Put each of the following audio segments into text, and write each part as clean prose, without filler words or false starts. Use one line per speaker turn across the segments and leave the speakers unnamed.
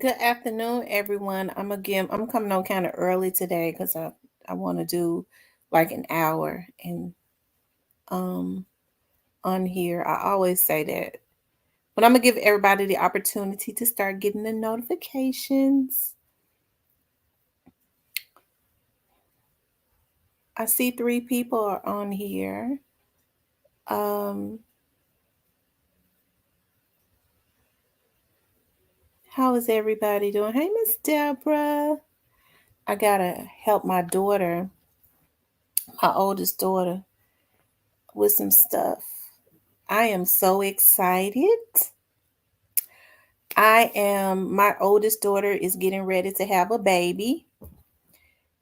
Good afternoon, everyone. I'm coming on kind of early today because I want to do like an hour and um on here. I always say that, but I'm gonna give everybody the opportunity to start getting the notifications. I see three people are on here. Um, how is everybody doing? Hey, Miss Deborah. I gotta help my daughter, my oldest daughter, with some stuff. I am so excited. My oldest daughter is getting ready to have a baby,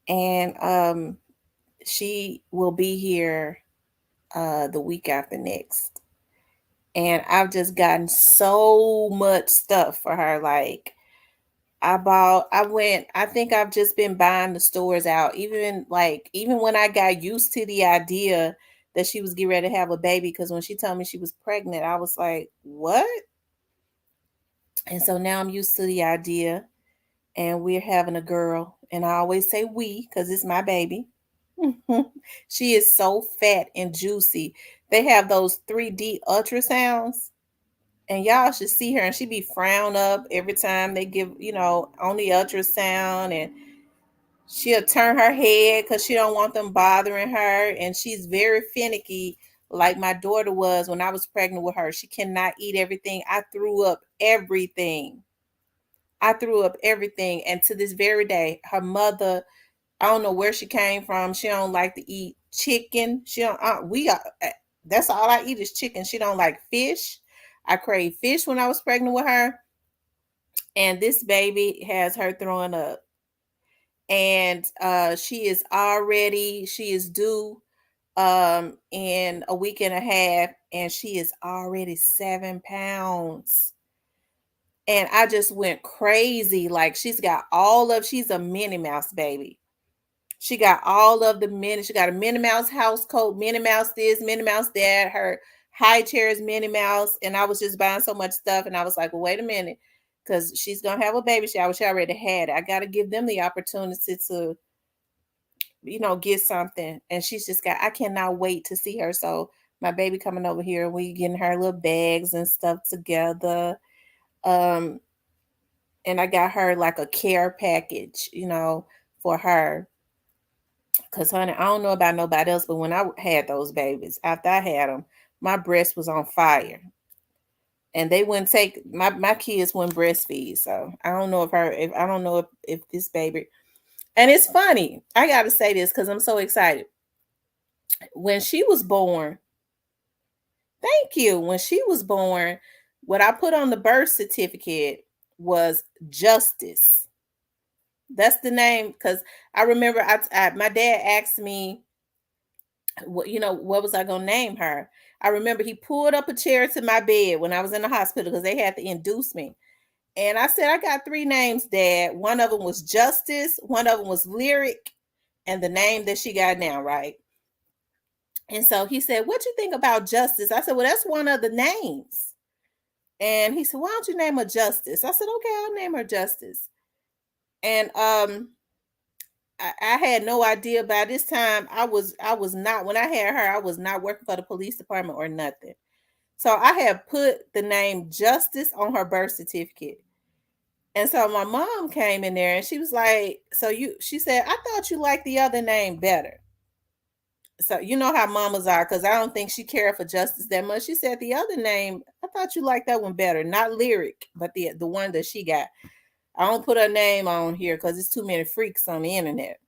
and she will be here the week after next. And I've just gotten so much stuff for her. Like, I think I've just been buying the stores out. Even when I got used to the idea that she was getting ready to have a baby, because when she told me she was pregnant, I was like, what? And so now I'm used to the idea, and we're having a girl. And I always say we because it's my baby. She is so fat and juicy. They have those 3D ultrasounds, and y'all should see her. And she be frowned up every time they give, on the ultrasound, and she'll turn her head because she don't want them bothering her. And she's very finicky, like my daughter was when I was pregnant with her. She cannot eat everything. I threw up everything. And to this very day, her mother, I don't know where she came from. She don't like to eat chicken. She don't. That's all I eat is chicken. She don't like fish. I crave fish when I was pregnant with her, and this baby has her throwing up. And she is due in a week and a half, and she is already 7 pounds. And I just went crazy. Like, she's a Minnie Mouse baby. She got all of the Minnie. She got a Minnie Mouse house coat, Minnie Mouse this, Minnie Mouse that. Her high chair is Minnie Mouse. And I was just buying so much stuff. And I was like, well, wait a minute. Because she's going to have a baby shower. She already had it. I got to give them the opportunity to, get something. And I cannot wait to see her. So my baby coming over here, we getting her little bags and stuff together. Um, and I got her like a care package, for her. Cause honey, I don't know about nobody else, but when I had those babies, after I had them, my breast was on fire, and they wouldn't take my kids wouldn't breastfeed. So I don't know if I don't know if this baby, and it's funny. I got to say this because I'm so excited. When she was born, thank you. When she was born, what I put on the birth certificate was Justice. That's the name, because I remember my dad asked me, what was I gonna name her? I remember he pulled up a chair to my bed when I was in the hospital because they had to induce me. And I said, I got three names, Dad. One of them was Justice, one of them was Lyric, and the name that she got now, right? And so he said, what you think about Justice? I said, well, that's one of the names. And he said, why don't you name her Justice? I said, okay, I'll name her Justice. And I had no idea. By this time, I was not, when I had her, I was not working for the police department or nothing. So I had put the name Justice on her birth certificate. And so my mom came in there and she was like, she said, I thought you liked the other name better. So you know how mamas are, because I don't think she cared for Justice that much. She said the other name, I thought you liked that one better. Not Lyric, but the one that she got. I don't put her name on here because it's too many freaks on the internet.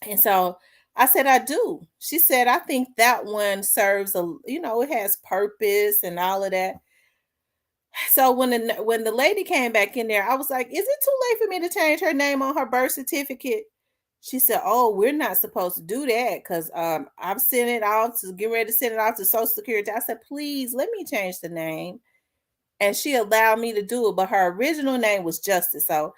And so I said, I do. She said, I think that one serves it has purpose and all of that. So when the lady came back in there, I was like, is it too late for me to change her name on her birth certificate? She said, oh, we're not supposed to do that because I've sent it off to get ready to send it off to Social Security. I said, please let me change the name. And she allowed me to do it, but her original name was Justice. So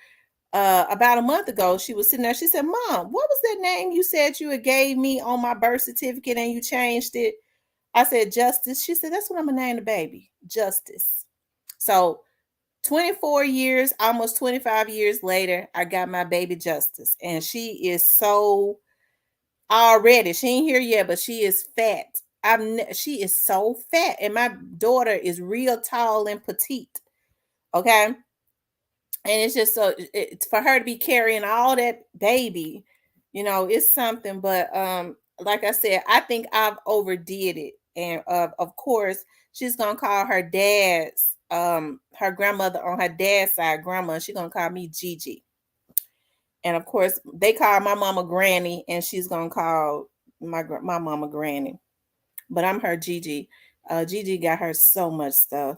about a month ago, she was sitting there. She said, Mom, what was that name you said you had gave me on my birth certificate and you changed it? I said, Justice. She said, that's what I'm going to name the baby, Justice. So 24 years, almost 25 years later, I got my baby Justice, and she is so already. She ain't here yet, but she is fat. She is so fat, and my daughter is real tall and petite. Okay, and it's just so it's for her to be carrying all that baby, it's something. But like I said, I think I've overdid it, and of course, she's gonna call her grandmother on her dad's side grandma. She's gonna call me Gigi. And of course, they call my mama Granny, and she's gonna call my mama Granny. But I'm her Gigi. Gigi got her so much stuff.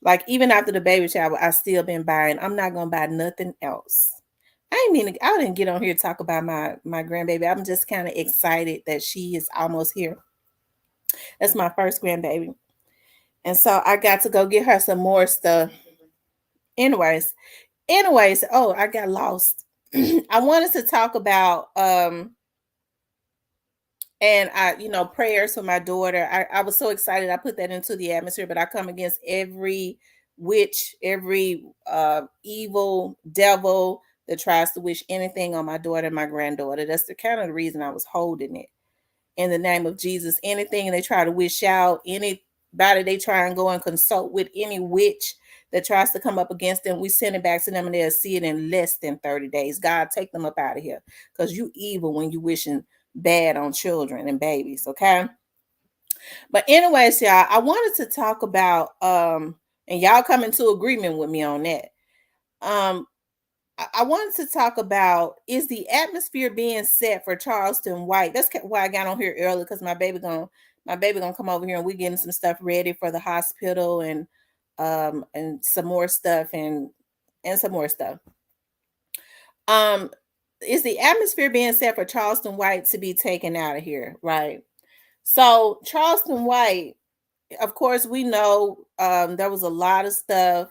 Like even after the baby shower, I still been buying. I'm not gonna buy nothing else. I didn't get on here to talk about my grandbaby. I'm just kind of excited that she is almost here. That's my first grandbaby, and so I got to go get her some more stuff. Anyways, oh, I got lost. I wanted to talk about and prayers for my daughter. I was so excited I put that into the atmosphere, but I come against every witch, every evil devil that tries to wish anything on my daughter and my granddaughter. That's the kind of the reason I was holding it. In the name of Jesus, anything they try to wish out, anybody they try and go and consult with, any witch that tries to come up against them, we send it back to them, and they'll see it in less than 30 days. God, take them up out of here, because you evil when you wishing bad on children and babies. Okay. But anyways, y'all, I wanted to talk about and y'all come into agreement with me on that. I wanted to talk about, is the atmosphere being set for Charleston White? That's why I got on here early, because my baby gonna come over here, and we're getting some stuff ready for the hospital, and some more stuff, and some more stuff. Is the atmosphere being set for Charleston White to be taken out of here, right? So Charleston White, of course, we know there was a lot of stuff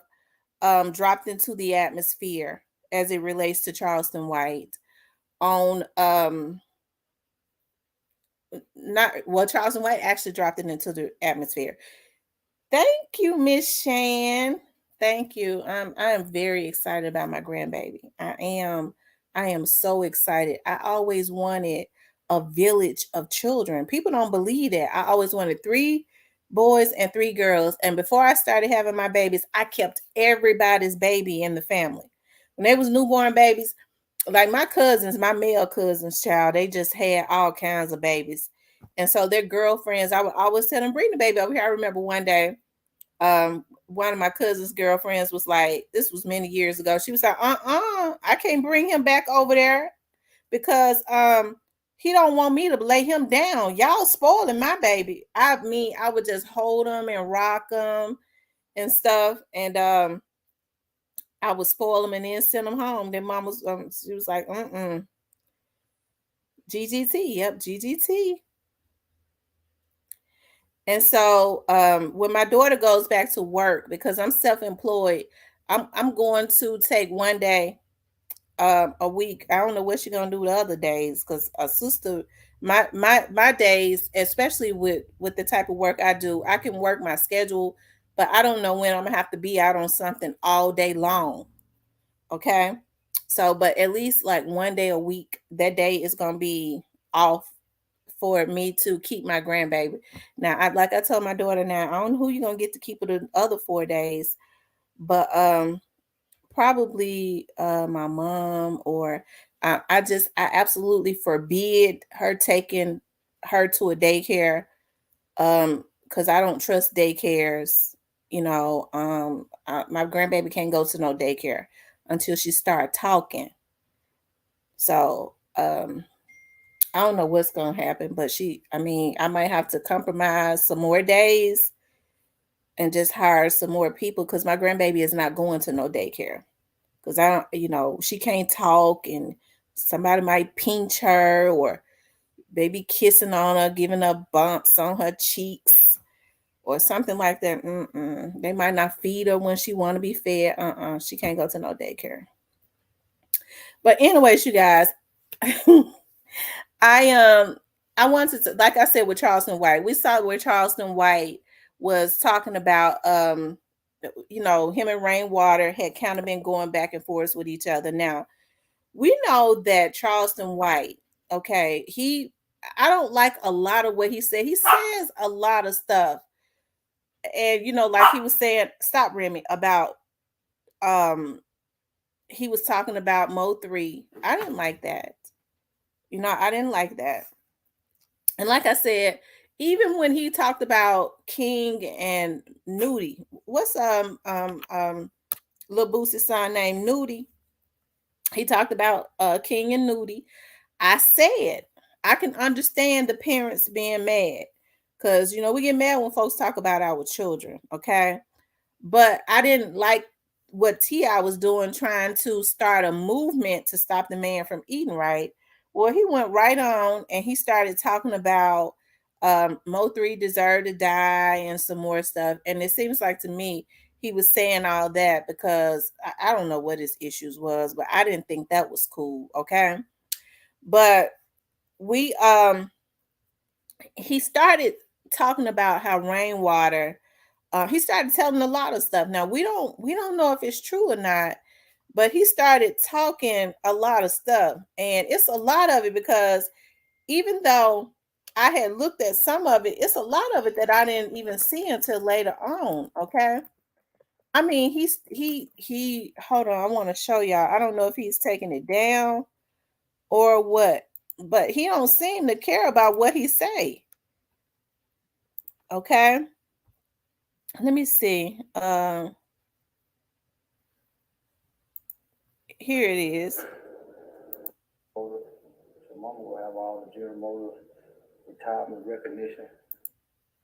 dropped into the atmosphere as it relates to Charleston White on Charleston White actually dropped it into the atmosphere. Thank you, Miss Shan. Thank you. I am very excited about my grandbaby. I am. I am so excited. I always wanted a village of children. People don't believe that. I always wanted 3 boys and 3 girls. And before I started having my babies, I kept everybody's baby in the family. When they was newborn babies, like my cousins, my male cousins, child, they just had all kinds of babies. And so their girlfriends, I would always tell them, bring the baby over here. I remember one day, one of my cousin's girlfriends was like, this was many years ago. She was like, I can't bring him back over there, because he don't want me to lay him down. Y'all spoiling my baby. I mean, I would just hold him and rock him and stuff. And I would spoil him and then send him home. Then mom was, she was like, GGT. Yep, GGT. And so when my daughter goes back to work, because I'm self-employed, I'm going to take one day a week. I don't know what she's gonna do the other days, because a sister, my days, especially with the type of work I do, I can work my schedule, but I don't know when I'm gonna have to be out on something all day long. Okay. So, but at least like one day a week, that day is gonna be off for me to keep my grandbaby. Now, like I told my daughter, now I don't know who you're gonna get to keep it the other 4 days, but probably my mom, or I absolutely forbid her taking her to a daycare, because I don't trust daycares. My grandbaby can't go to no daycare until she start talking. So I don't know what's gonna happen, but I might have to compromise some more days and just hire some more people, because my grandbaby is not going to no daycare. Because I don't, she can't talk, and somebody might pinch her, or maybe kissing on her, giving her bumps on her cheeks or something like that. They might not feed her when she want to be fed. She can't go to no daycare. But anyways, you guys, I wanted to, like I said, with Charleston White, we saw where Charleston White was talking about you know, him and Rainwater had kind of been going back and forth with each other. Now, we know that Charleston White, okay, I don't like a lot of what he said. He says a lot of stuff. And you know, like he was saying, stop Remy, about um he was talking about Mo3. I didn't like that. You know, I didn't like that. And like I said, even when he talked about King and Nudie, what's Lil Boosie's son named Nudie? He talked about King and Nudie. I said I can understand the parents being mad because you know we get mad when folks talk about our children, okay? But I didn't like what T.I. was doing, trying to start a movement to stop the man from eating right. Well, he went right on and he started talking about Mo3 deserved to die and some more stuff. And it seems like to me he was saying all that because I don't know what his issues was, but I didn't think that was cool. Okay. But we he started talking about how Rainwater he started telling a lot of stuff. Now we don't know if it's true or not, but he started talking a lot of stuff, and it's a lot of it because even though I had looked at some of it, it's a lot of it that I didn't even see until later on. Okay, I mean he hold on, I want to show y'all. I don't know if he's taking it down or what, but he don't seem to care about what he say. Okay, let me see. Here it is.
So mama will have all the General Motors retirement recognition.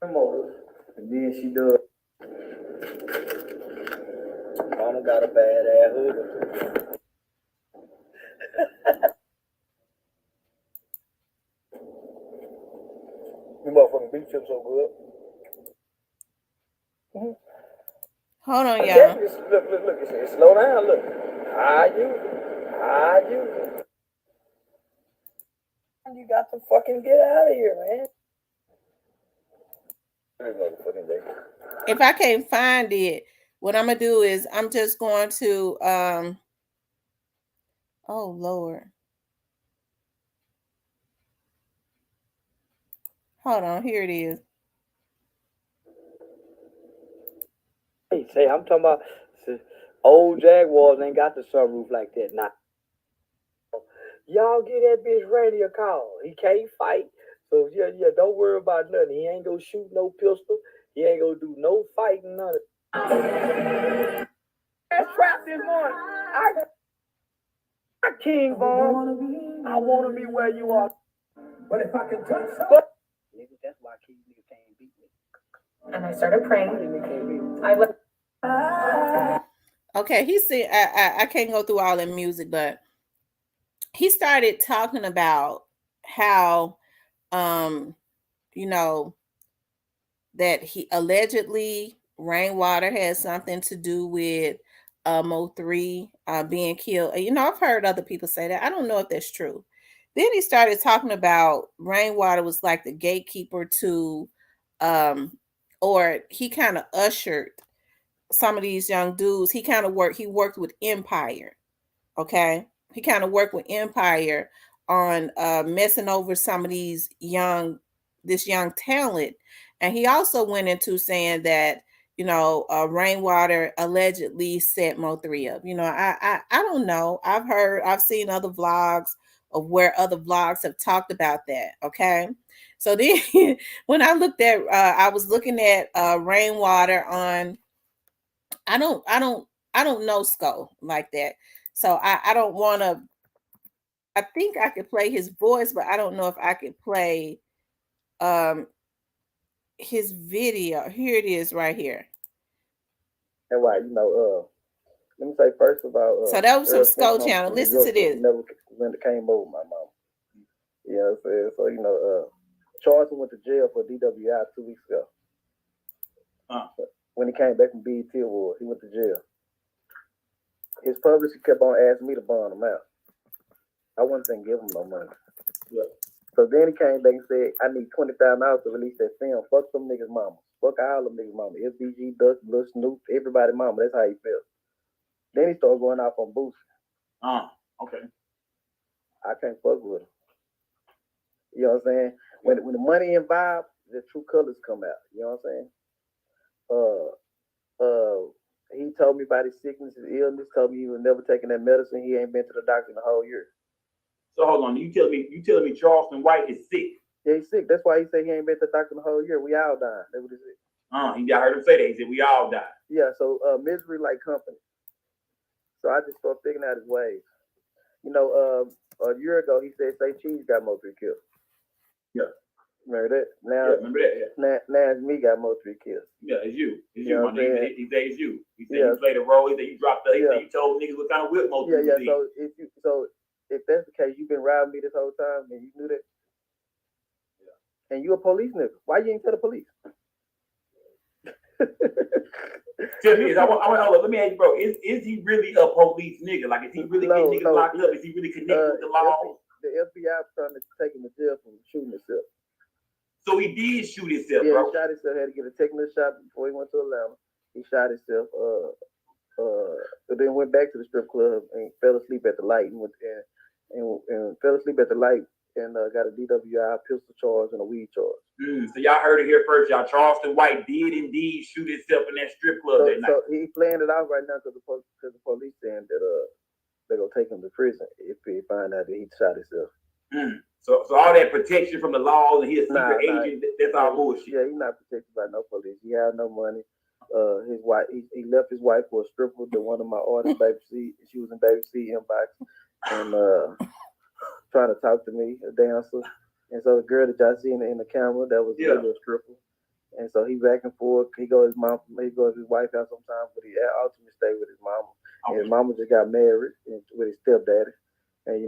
Motors. And then she does. Mama got a bad ass hood. You motherfucking beef chips so good. Mm-hmm.
Hold on, y'all.
Look. It's slow down. Look. You. You got to fucking get out of here, man.
If I can't find it, what I'm gonna do is I'm just going to oh Lord. Hold on, here it is.
Say, I'm talking about old Jaguars ain't got the sunroof like that. Nah. Y'all get that bitch Randy a call. He can't fight. So yeah, don't worry about nothing. He ain't gonna shoot no pistol. He ain't gonna do no fighting, none of it. That's trapped this morning. I King Vaughn. I wanna be where you are. But if I can touch something. Nigga, that's why King nigga can't beat me.
And I started praying. I was
Okay, he said I can't go through all the music, but he started talking about how you know that he allegedly Rainwater had something to do with Mo3 being killed. You know, I've heard other people say that. I don't know if that's true. Then he started talking about Rainwater was like the gatekeeper to or he kind of ushered some of these young dudes. He worked with Empire. Okay. He kind of worked with Empire on messing over some of this young talent. And he also went into saying that, you know, Rainwater allegedly set Mo3 up. You know, I don't know. I've seen other vlogs of where other vlogs have talked about that. Okay. So then when I was looking at Rainwater on, I don't know Sko like that. So I don't want to. I think I could play his voice, but I don't know if I could play um his video. Here it is right here.
And why, let me say first about
So that was some Sko channel. Listen to this.
Never when it came over my mom. Yeah, so Charles went to jail for DWI 2 weeks ago. When he came back from BET Awards, he went to jail. His publisher kept on asking me to bond him out. I wasn't going to give him no money. Yeah. So then he came back and said, I need $20,000 to release that film. Fuck them niggas' mama. Fuck all them niggas' mama. FBG, Dust, Lil Snoop, everybody mama. That's how he felt. Then he started going off on Boosie.
Okay.
I can't fuck with him. You know what I'm saying? When the money involved, the true colors come out. You know what I'm saying? He told me about his sickness, his illness. Told me he was never taking that medicine. He ain't been to the doctor in a whole year.
So hold on, you telling me Charleston White is sick?
Yeah, he's sick. That's why he said he ain't been to the doctor in a whole year. We all dying. That's what he said.
I heard him say that. He said we all die.
Yeah. So misery like company. So I just started figuring out his ways. You know, a year ago he said Say Cheese got Mo 3 kills.
Yeah.
Remember that? Now,
yeah, remember that? Yeah.
Now it's me got Mo 3 kills.
Yeah, it's you. It's
you.
My nigga. He said it's you. He said you played a role. He said you dropped the. He said you told niggas what kind of whip Mo 3
Yeah. So if that's the case, you've been riding me this whole time and you knew that. Yeah. And you a police nigga. Why you ain't tell the police?
Tell me, let me ask you, bro. Is he really a police nigga? Like, is he really getting niggas locked up? Is he really connected with the law?
The FBI was trying to take him to jail for shooting himself.
So he did shoot himself,
bro?
Yeah,
he shot himself. Had to get a technical shot before he went to Atlanta. He shot himself. But then went back to the strip club and fell asleep at the light and fell asleep at the light and got a DWI, pistol charge, and a weed charge.
So y'all heard it here first, y'all. Charleston White did indeed shoot himself in that strip club that night.
So he playing it out right now because the police saying that they're gonna take him to prison if he find out that he shot himself.
So all that protection from the laws and his secret agent, that's all bullshit.
Yeah, he's not protected by no police. He had no money. His wife, he left his wife for a stripper to one of my artists, Baby C. She was in Baby C inbox and trying to talk to me, a dancer. And so the girl that y'all see in the camera, that was really a stripper. And so he back and forth. He goes his wife out sometimes, but he ultimately stayed with his mama. And his mama just got married with his stepdaddy. And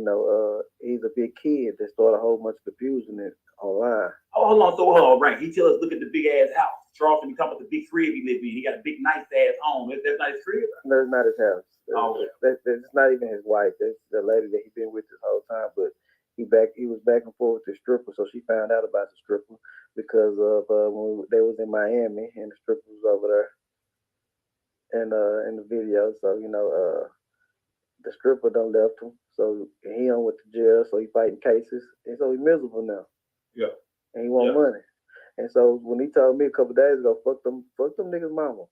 he's a big kid that started a whole bunch of confusion online.
Hold on, right. He tell us look at the big ass house. Charleston, he talking about the big crib he live in. He got a big nice ass home. That's not his crib?
No, it's not his house. It's not even his wife. That's the lady that he been with this whole time. But he was back and forth with the stripper, so she found out about the stripper because of when they was in Miami and the stripper was over there and in the video. So the stripper done left him, so he on went to jail. So he fighting cases, and so he's miserable now.
Yeah,
and he want money. And so when he told me a couple of days ago, fuck them niggas' mama.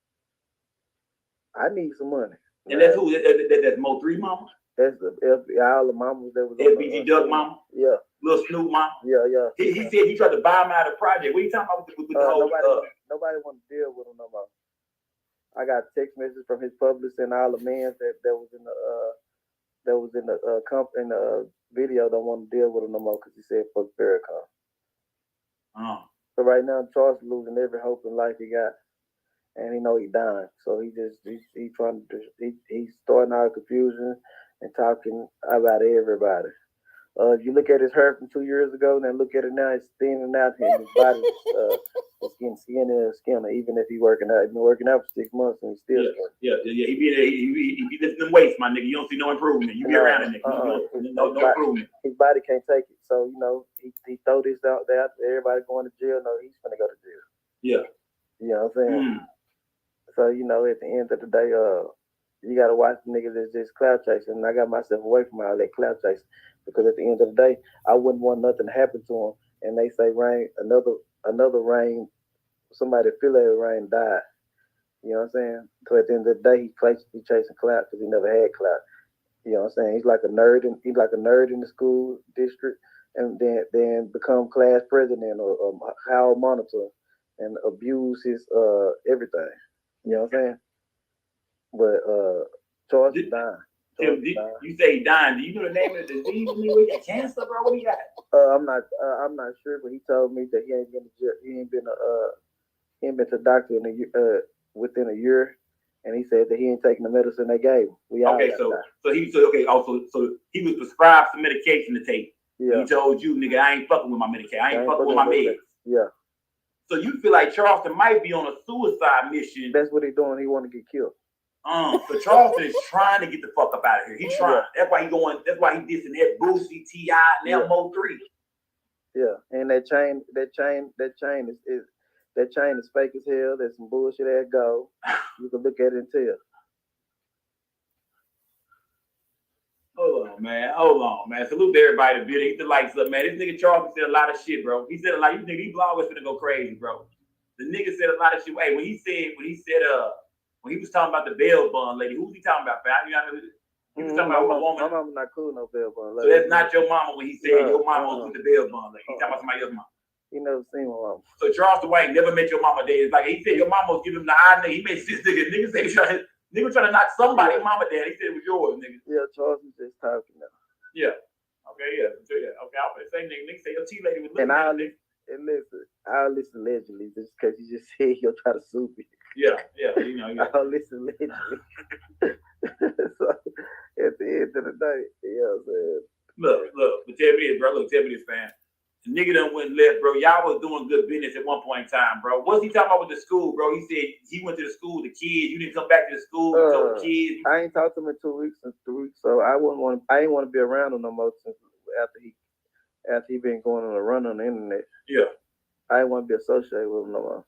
I need some money.
And that's who? That's Mo 3 mama?
That's all the mamas that was
FBG Duck mama?
Yeah.
Lil Snoop mama?
Yeah.
He said he tried to buy him out of the project. What are you talking about with the whole
nobody want to deal with him no more. I got text messages from his publicist and all the men that was in the video don't want to deal with him no more because he said fuck Farrakhan. So right now Charles is losing every hope in life he got. And he know he dying. So he's starting out of confusion and talking about everybody. If you look at his hair from 2 years ago and then look at it now, it's thinning out and his body is getting skinner, even if he's working out. He's been working out for 6 months and he's still skinny.
Yeah. He be lifting them weights, my nigga. You don't see no improvement. You be around a nigga. No improvement.
His body can't take it. So, he throw this out there. Everybody going to jail. No, he's gonna go to jail.
Yeah.
You know what I'm saying? So, at the end of the day, you got to watch the niggas that's just cloud chasing. And I got myself away from all that cloud chasing because at the end of the day, I wouldn't want nothing to happen to him. And they say another rain, somebody affiliated rain died. You know what I'm saying? So at the end of the day, he chasing clout because he never had clout. You know what I'm saying? He's like a nerd in the school district and then become class president or hall monitor and abuse his everything. You know what I'm saying? But Charles is dying.
You say he dying. Do you know the name of the disease? He got cancer, bro. What he got?
I'm not sure, but he told me that he ain't been to the doctor within a year, and he said that he ain't taking the medicine they gave him.
So he was prescribed some medication to take.
Yeah.
He told you, nigga, I ain't fucking with my medication. I ain't fucking with my meds.
Yeah.
So you feel like Charleston might be on a suicide mission.
That's what he's doing. He want to get killed.
So Charleston is trying to get the fuck up out of here. He's trying. That's why he dissing that Boosie, T.I., and Mo 3.
Yeah, and that chain is fake as hell. There's some bullshit ass gold. You can look at it and tell.
Hold on, man. Salute to everybody that video. He the likes up, man. This nigga Charles said a lot of shit, bro. He said a lot. You think these bloggers finna go crazy, bro? The nigga said a lot of shit. Hey, when he was talking about the bail bond lady, who was he talking about, fam? He was talking about a woman.
My mama not cool no bail bond
lady. So that's not your mama when he said your mama was with the bail bond lady. He talking about somebody else's mama.
He never seen my mama.
So Charles White never met your mama. Day. It's like he said your mama was giving him the eye nigga. He made six niggas. Niggas say nigga trying to knock somebody mama down. He said it was yours, nigga.
Yeah, Charles is just talking now.
Yeah. Okay, yeah. Okay, I'll say nigga say your T lady was looking at me.
And I'll listen allegedly just because you just said he'll try to sue me.
Yeah, you know. Yeah.
I'll listen allegedly. So at the end of the day, you know what I'm saying?
Look, but tell me this, bro. Tell me this, fam. The nigga done went left, bro. Y'all was doing good business at one point in time, bro. What's he talking about with the school, bro? He said he went to the school with the kids. You didn't come back to the school with the kids.
I ain't talked to him in 2 weeks since 3 weeks, so I ain't want to be around him no more since after he been going on a run on the internet.
Yeah.
I didn't want to be associated with him no more.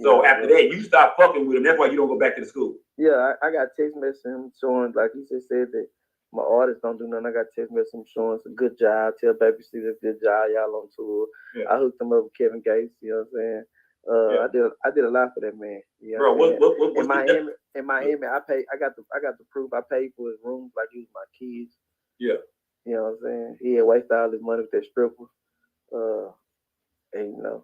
So after that, you stop fucking with him. That's why you don't go back to the school.
Yeah, I got text message him showing, like he just said that my artists don't do nothing. I got text message him showing some good job. Tell baby see this good job. Y'all on tour. Yeah. I hooked him up with Kevin Gates. You know what I'm saying? I did a lot for that man. You know what in Miami, I got the proof. I paid for his rooms like he was my kids.
Yeah.
You know what I'm saying? He had wasted all his money with that stripper. And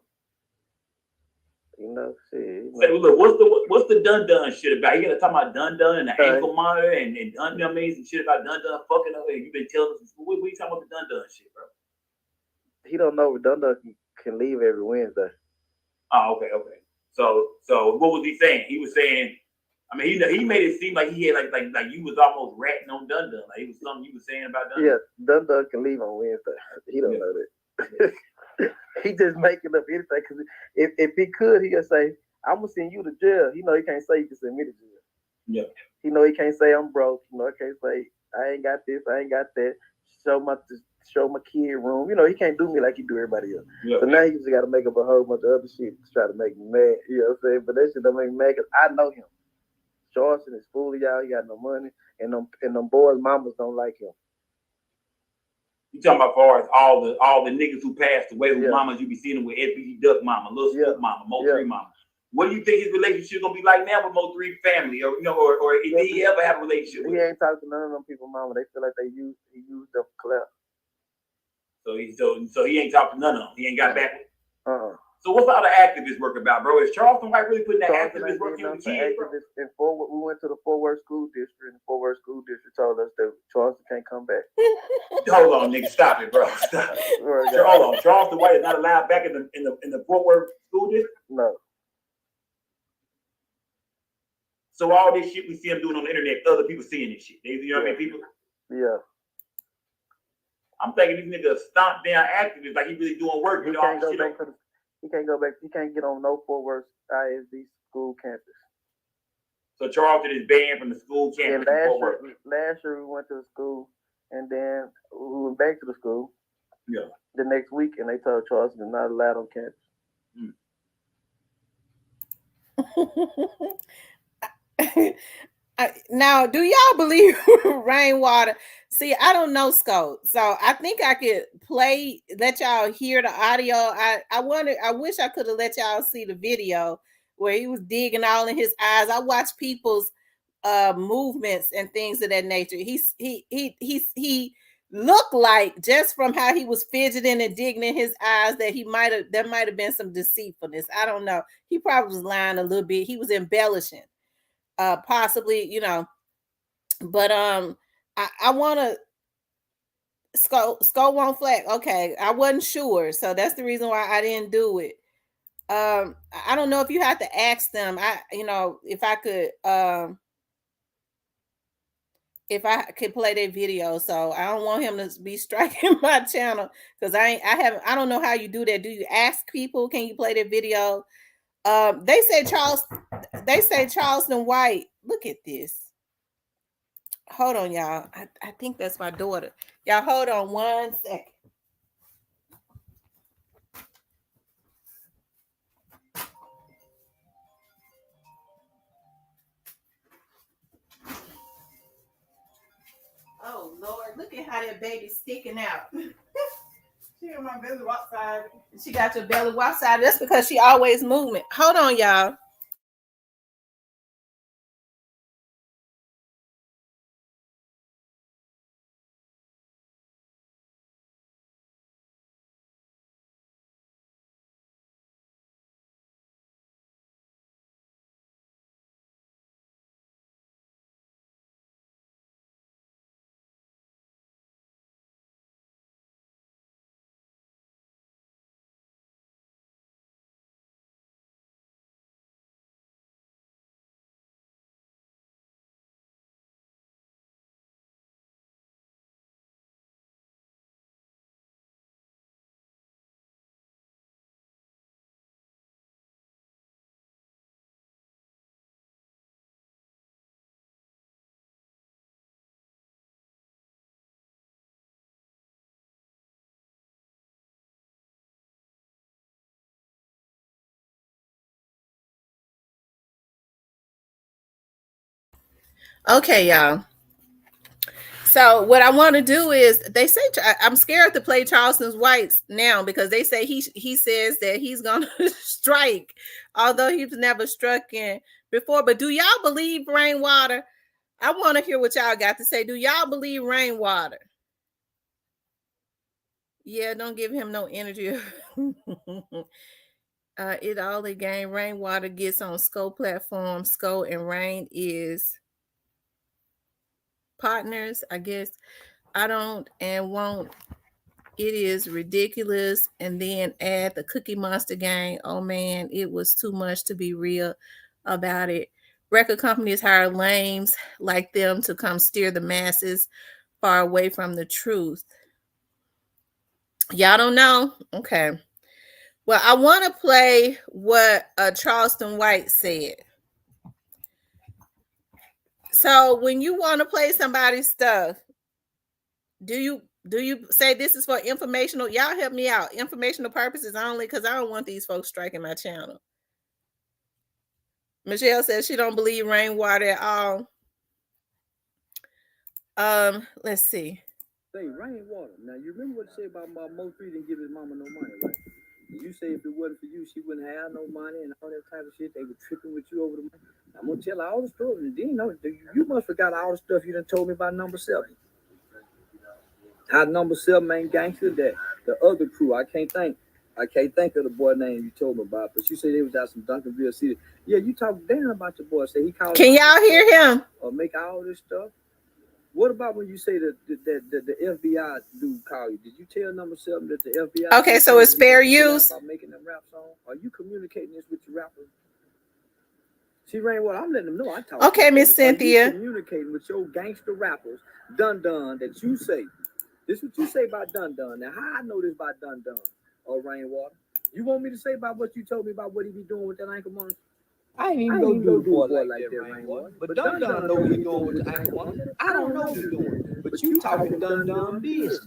shit.
Say, look, what's the dun shit about? You gotta talk about dun and the ankle monitor and dun amazing shit about dun fucking up. You been telling us what you talking about the dun shit, bro?
He don't know dun can leave every Wednesday.
Oh, okay. So what was he saying? He was saying, I mean, he made it seem like he had like you was almost ratting on dun. Like it was something you was saying about dun.
Yeah, dun can leave on Wednesday. He don't know that. He just making up anything because if he could, he'll say, "I'm gonna send you to jail." He know he can't say you can send me to jail.
Yeah.
He know he can't say I'm broke. You know he can't say I ain't got this, I ain't got that. Show my kid room. You know he can't do me like he do everybody else. Yeah. So now he just got to make up a whole bunch of other shit to try to make me mad. You know what I'm saying? But that shit don't make me mad because I know him. Charleston is fooling y'all. He got no money, and them boys' mamas don't like him.
You talking about far as all the niggas who passed away, whose mamas you be seeing them with FBG Duck mama, Little Scoop mama, Mo3 mama. What do you think his relationship gonna be like now with Mo3 family, or or did he ever have a relationship with
He ain't talking to none of them people, mama. They feel like he used them for clout.
So he ain't talking to none of them. He ain't got back. So what's all the activist work about, bro? Is Charleston White really putting that activist work in the kids, bro?
We went to the Fort Worth School District, and the Fort Worth School District told us that Charleston can't come back.
Hold on, nigga, stop it, bro. Stop. Hold on, Charleston White is not allowed back in the Fort Worth School District?
No.
So all this shit we see him doing on the internet, other people seeing this shit. You know what I mean, people?
Yeah.
I'm thinking these niggas stomp down activists like he really doing work.
He can't go back. He can't go back. He can't get on no Fort Worth ISD school campus.
So Charleston is banned from the school campus.
And last year we went to the school, and then we went back to the school.
Yeah.
The next week, and they told Charleston is not allowed on
campus. Now, do y'all believe rainwater? See, I don't know Scope, so I think I could let y'all hear the audio. I wish I could have let y'all see the video where he was digging all in his eyes. I watched people's movements and things of that nature. He looked like, just from how he was fidgeting and digging in his eyes, that there might have been some deceitfulness. I don't know. He probably was lying a little bit. He was embellishing. Possibly, but I want to Skull won't flag. Okay, I wasn't sure, so that's the reason why I didn't do it. I don't know if you have to ask them. If I could play their video, so I don't want him to be striking my channel because I don't know how you do that. Do you ask people? Can you play their video? They say Charleston White. Look at this. Hold on, y'all. I think that's my daughter. Y'all hold on 1 second. baby sticking out.
She got my belly lopsided.
She got your belly lopsided. That's because she always moving. Hold on, y'all. Okay, y'all. So what I want to do is they say I'm scared to play Charleston's Whites now because they say he says that he's gonna strike, although he's never struck in before. But do y'all believe rainwater? I want to hear what y'all got to say. Do y'all believe rainwater? Yeah, don't give him no energy. It all the game. Rainwater gets on SCO platform. SCO and Rain is partners, I guess. I don't and won't. It is ridiculous. And then add the Cookie Monster gang. Oh man, it was too much to be real about it. Record companies hire lames like them to come steer the masses far away from the truth. Y'all don't know? Okay. Well, I want to play what Charleston White said. So when you want to play somebody's stuff, do you say this is for informational? Y'all help me out. Informational purposes only, because I don't want these folks striking my channel. Michelle says she don't believe rainwater at all. Let's see.
Say rainwater. Now you remember what you say about Mo 3 didn't give his mama no money, right? You say if it wasn't for you, she wouldn't have no money and all that type of shit. They were tripping with you over the money. I'm gonna tell her all the stories. And then you must forgot all the stuff you done told me about number 7. How number 7 ain't gangster, that the other crew. I can't think of the boy name you told me about, but you say they was out some Duncanville City. Yeah, you talk down about your boy. Say he called.
Can y'all hear him?
Or make all this stuff. What about when you say that the FBI dude call you? Did you tell number 7 that the FBI?
Okay, so it's fair use.
About making them rap songs. Are you communicating this with your rappers? See, Rainwater, I'm letting them know I talk.
Okay, Miss Cynthia.
Are you communicating with your gangster rappers, Dun that you say? This is what you say about Dun. Now, how I know this about Dun or Rainwater? You want me to say about what you told me about what he be doing with that ankle monster? I ain't even gonna do a boy like that, Rainwater. But Dun know what he doing with the ankle monster. I don't know what he's doing. But you talking Dun business.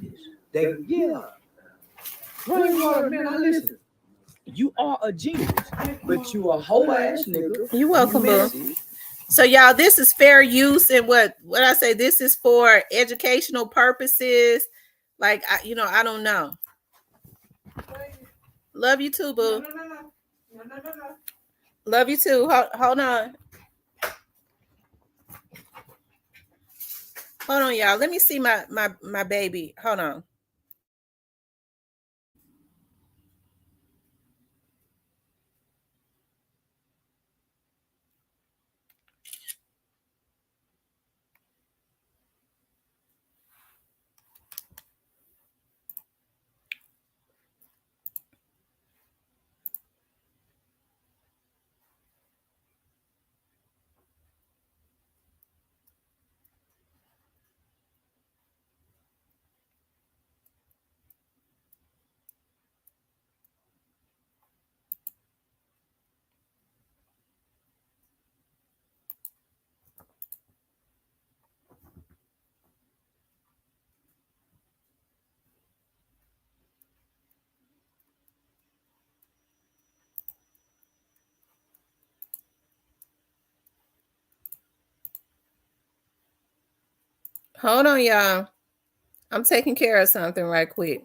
Yeah. Rainwater, man, I listen. You are a genius, but you a whole ass nigga.
You welcome, boo. So y'all, this is fair use, and what I say, this is for educational purposes. Like I don't know. Love you too, boo. No. Love you too. Hold on. Hold on, y'all. Let me see my baby. Hold on. Hold on, y'all. I'm taking care of something right quick.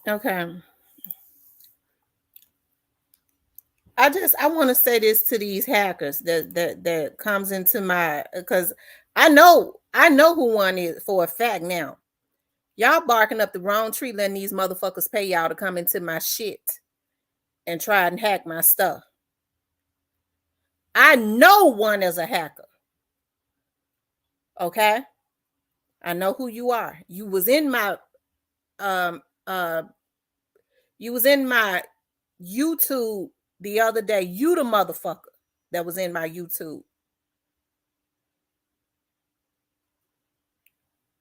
Okay. I want to say this to these hackers that comes into my, because I know who one is for a fact now. Y'all barking up the wrong tree, letting these motherfuckers pay y'all to come into my shit and try and hack my stuff. I know one is a hacker. Okay? I know who you are. You was in my YouTube the other day. You the motherfucker that was in my YouTube.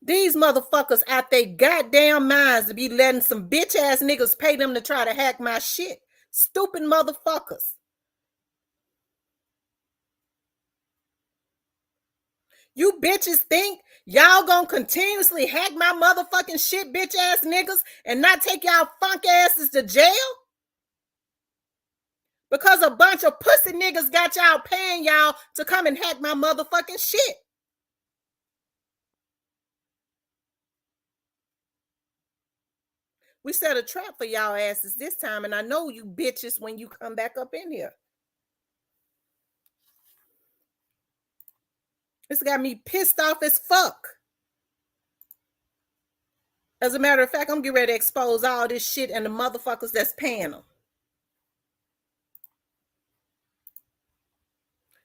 These motherfuckers out they goddamn minds to be letting some bitch ass niggas pay them to try to hack my shit. Stupid motherfuckers. You bitches think y'all gonna continuously hack my motherfucking shit, bitch ass niggas, and not take y'all funk asses to jail? Because a bunch of pussy niggas got y'all paying y'all to come and hack my motherfucking shit. We set a trap for y'all asses this time, and I know you bitches when you come back up in here. This got me pissed off as fuck. As a matter of fact, I'm getting ready to expose all this shit and the motherfuckers that's paying them.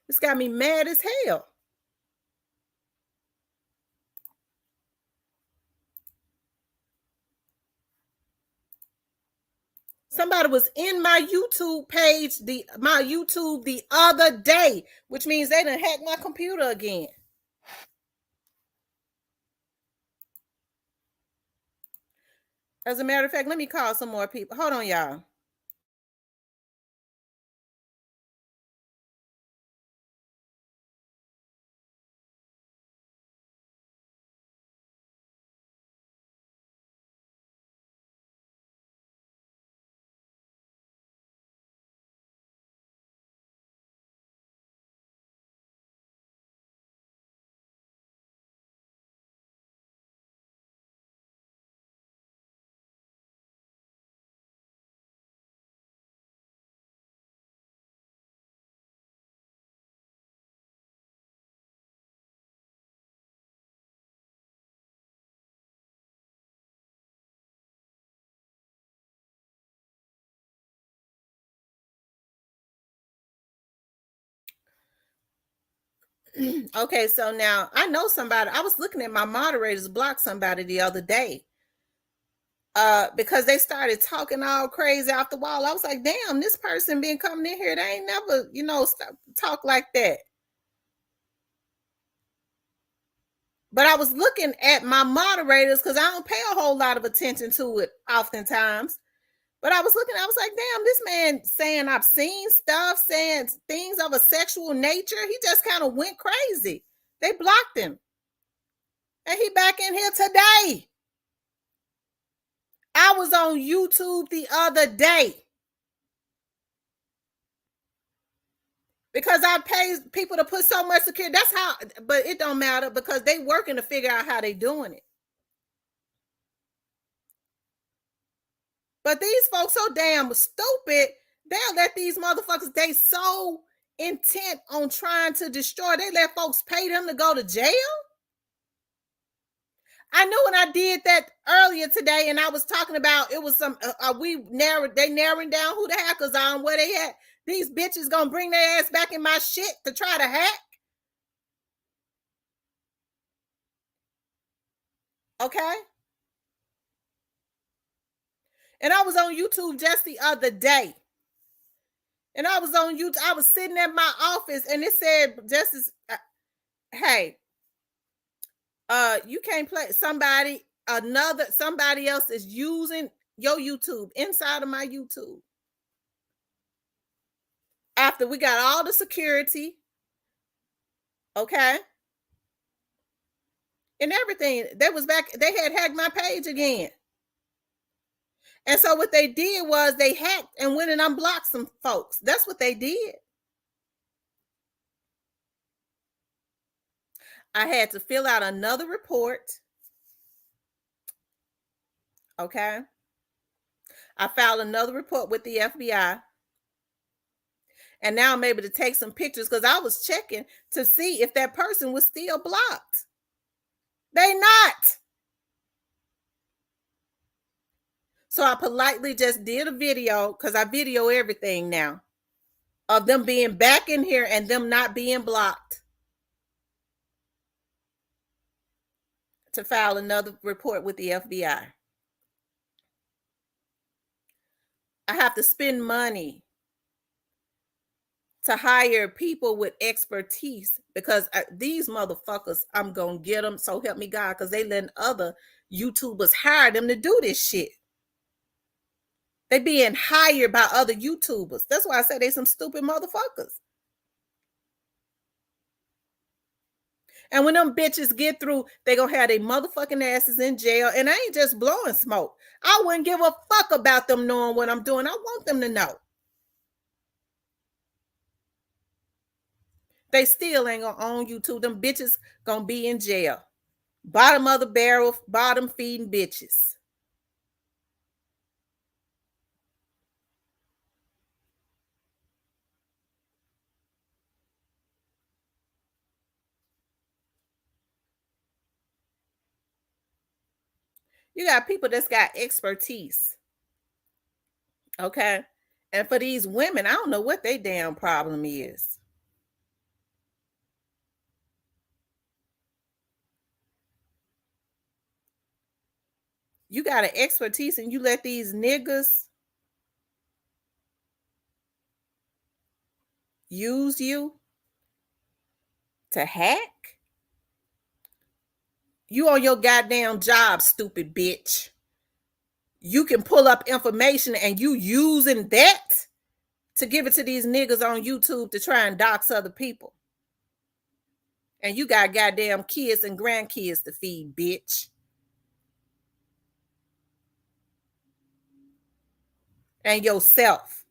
This got me mad as hell. Somebody was in my YouTube page, my YouTube the other day, which means they done hacked my computer again. As a matter of fact, let me call some more people. Hold on, y'all. Okay, so now I know somebody. I was looking at my moderators block somebody the other day. Because they started talking all crazy off the wall. I was like, damn, this person been coming in here. They ain't never, talk like that. But I was looking at my moderators because I don't pay a whole lot of attention to it oftentimes. But I was looking, I was like, damn, this man saying obscene stuff, saying things of a sexual nature. He just kind of went crazy. They blocked him. And he back in here today. I was on YouTube the other day. Because I pay people to put so much security. That's how, but it don't matter because they working to figure out how they doing it. But these folks so damn stupid, they'll let these motherfuckers, they so intent on trying to destroy, they let folks pay them to go to jail. I knew when I did that earlier today, and I was talking about it was some they narrowing down who the hackers are and where they at. These bitches gonna bring their ass back in my shit to try to hack. Okay? And I was on YouTube just the other day. And I was on YouTube. I was sitting at my office and it said, Justice, hey, you can't play somebody else is using your YouTube inside of my YouTube. After we got all the security, okay, and everything, they had hacked my page again. And so what they did was they hacked and went and unblocked some folks. That's what they did. I had to fill out another report. Okay. I filed another report with the FBI. And now I'm able to take some pictures because I was checking to see if that person was still blocked. They not. So I politely just did a video, because I video everything now, of them being back in here and them not being blocked, to file another report with the FBI. I have to spend money to hire people with expertise, because these motherfuckers, I'm gonna get them, so help me God, because they letting other YouTubers hire them to do this shit. They being hired by other YouTubers. That's why I say they some stupid motherfuckers. And when them bitches get through, they gonna have their motherfucking asses in jail. And I ain't just blowing smoke. I wouldn't give a fuck about them knowing what I'm doing. I want them to know. They still ain't gonna own YouTube. Them bitches gonna be in jail. Bottom of the barrel, bottom feeding bitches. You got people that's got expertise. Okay. And for these women, I don't know what their damn problem is. You got an expertise and you let these niggas use you to hack? You on your goddamn job, stupid bitch. You can pull up information and you using that to give it to these niggas on YouTube to try and dox other people. And you got goddamn kids and grandkids to feed, bitch. And yourself.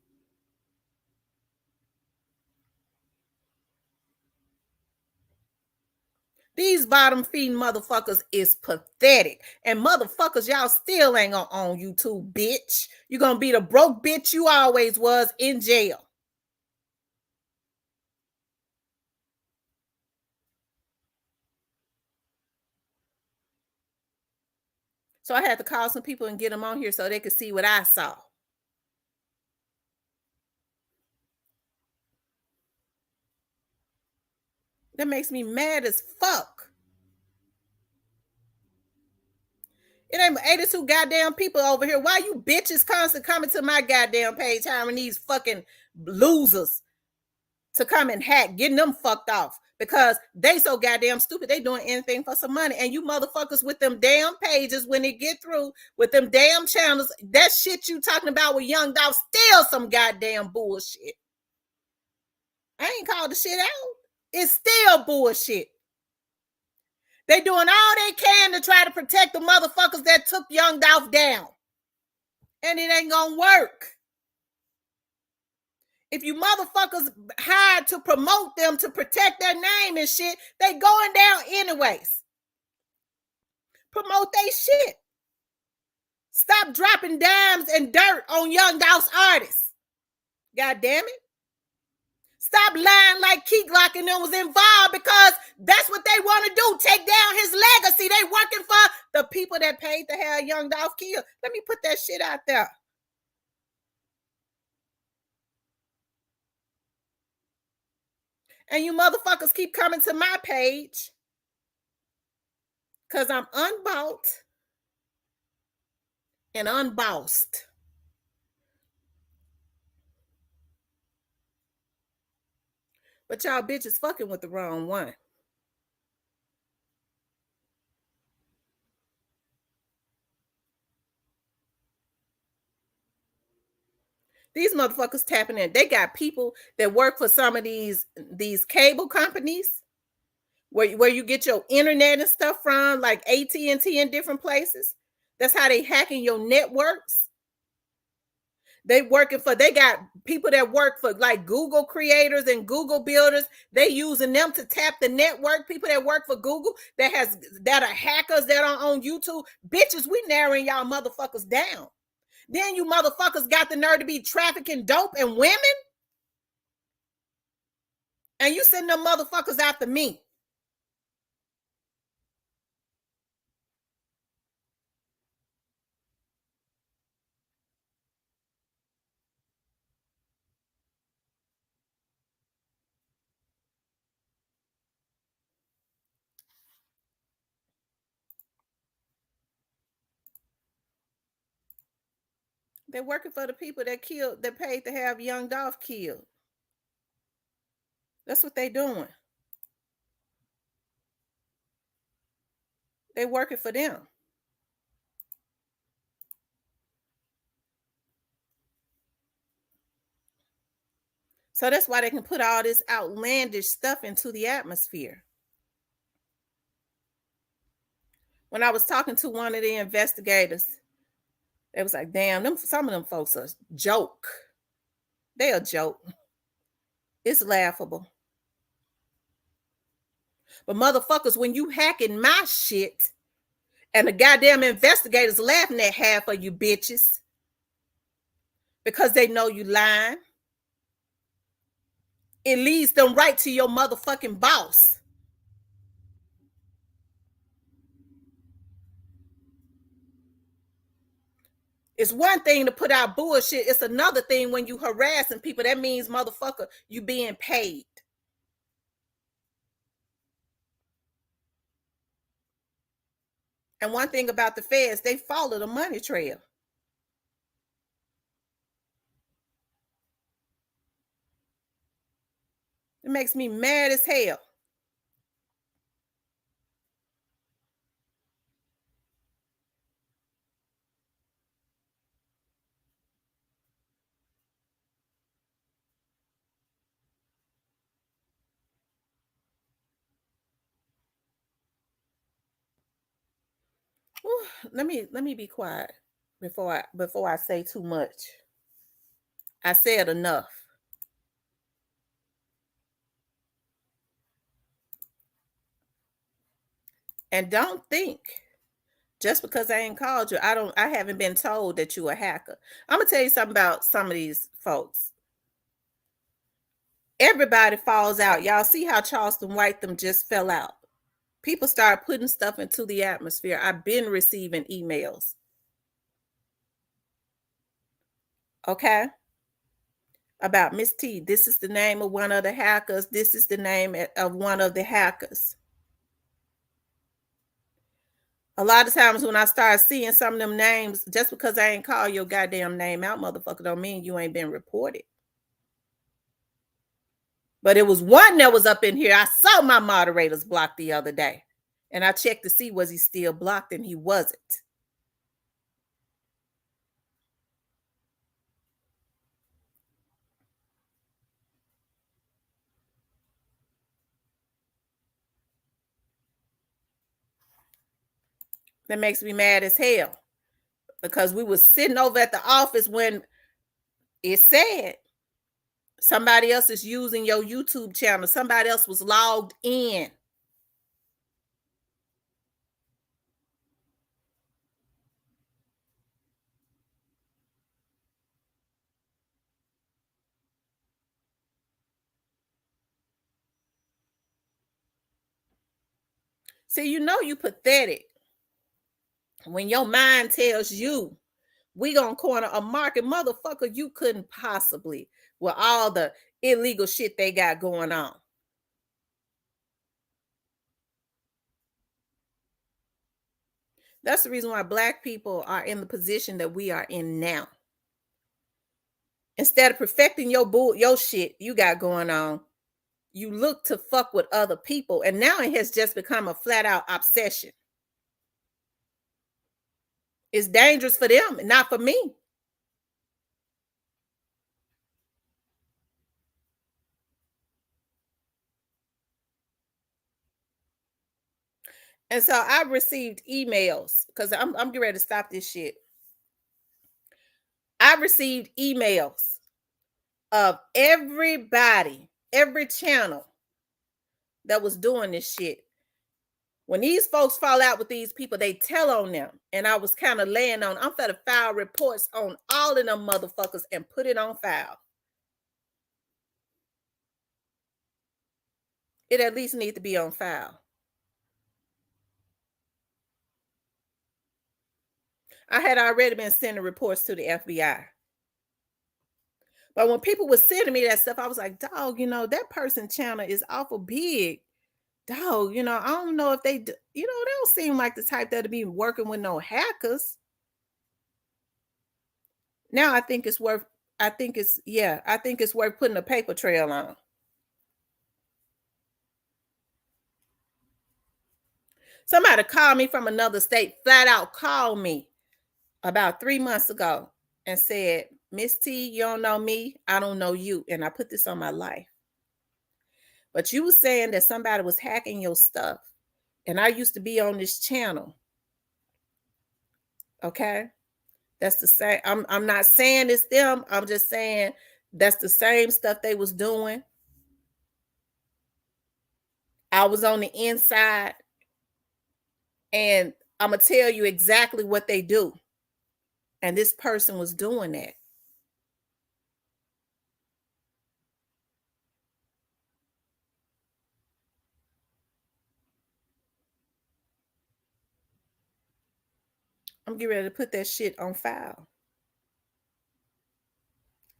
These bottom feeding motherfuckers is pathetic. And motherfuckers, y'all still ain't gonna own YouTube, bitch. You gonna be the broke bitch you always was in jail. So I had to call some people and get them on here so they could see what I saw. That makes me mad as fuck. It ain't 82 goddamn people over here. Why you bitches constantly coming to my goddamn page hiring these fucking losers to come and hack, getting them fucked off because they so goddamn stupid. They doing anything for some money. And you motherfuckers with them damn pages, when they get through with them damn channels, that shit you talking about with Young Dolph, still some goddamn bullshit. I ain't called the shit out. It's still bullshit. They doing all they can to try to protect the motherfuckers that took Young Dolph down. And it ain't gonna work. If you motherfuckers hired to promote them to protect their name and shit, they going down anyways. Promote they shit. Stop dropping dimes and dirt on Young Dolph's artists. God damn it. Stop lying like Key Glock and them was involved, because that's what they want to do. Take down his legacy. They working for the people that paid to have Young Dolph killed. Let me put that shit out there. And you motherfuckers keep coming to my page Because I'm unbought and unbossed. But y'all bitches fucking with the wrong one. These motherfuckers tapping in. They got people that work for some of these cable companies where you get your internet and stuff from, like AT&T in different places. That's how they hacking your networks. They got people that work for like Google creators and Google builders. They using them to tap the network. People that work for Google that are hackers that are on YouTube. Bitches, we narrowing y'all motherfuckers down. Then you motherfuckers got the nerve to be trafficking dope and women. And you send them motherfuckers after me. They're working for the people that paid to have young Dolph killed. That's what they doing. They working for them. So that's why they can put all this outlandish stuff into the atmosphere. When I was talking to one of the investigators, they was like, damn, some of them folks are a joke. They a joke. It's laughable. But motherfuckers, when you hacking my shit and the goddamn investigators laughing at half of you bitches because they know you lying, it leads them right to your motherfucking boss. It's one thing to put out bullshit. It's another thing when you harassing people. That means, motherfucker, you being paid. And one thing about the feds, they follow the money trail. It makes me mad as hell. Whew, let me be quiet before I say too much. I said enough. And don't think just because I ain't called you, I haven't been told that you a hacker. I'm gonna tell you something about some of these folks. Everybody falls out. Y'all see how Charleston White them just fell out. People start putting stuff into the atmosphere. I've been receiving emails. Okay? About Miss T. This is the name of one of the hackers. This is the name of one of the hackers. A lot of times when I start seeing some of them names, just because I ain't call your goddamn name out, motherfucker, don't mean you ain't been reported. But it was one that was up in here. I saw my moderators blocked the other day. And I checked to see was he still blocked, and he wasn't. That makes me mad as hell. Because we was sitting over at the office when it said somebody else is using your YouTube channel. Somebody else was logged in. See, you know you pathetic when your mind tells you we gonna corner a market. Motherfucker, you couldn't possibly with all the illegal shit they got going on. That's the reason why Black people are in the position that we are in now. Instead of perfecting your shit you got going on, you look to fuck with other people. And now it has just become a flat out obsession. It's dangerous for them, not for me. And so I received emails because I'm getting ready to stop this shit. I received emails of everybody, every channel that was doing this shit. When these folks fall out with these people, they tell on them. And I was kind of laying on, I'm finna file reports on all of them motherfuckers and put it on file. It at least needs to be on file. I had already been sending reports to the FBI. But when people were sending me that stuff, I was like, dog, that person channel is awful big. Dog, I don't know if they don't seem like the type that'll be working with no hackers. Now I think it's worth putting a paper trail on. Somebody called me from another state, flat out called me about 3 months ago and said, Miss T, you don't know me, I don't know you. And I put this on my life. But you were saying that somebody was hacking your stuff. And I used to be on this channel. Okay? That's the same. I'm not saying it's them. I'm just saying that's the same stuff they was doing. I was on the inside. And I'm going to tell you exactly what they do. And this person was doing that. I'm getting ready to put that shit on file.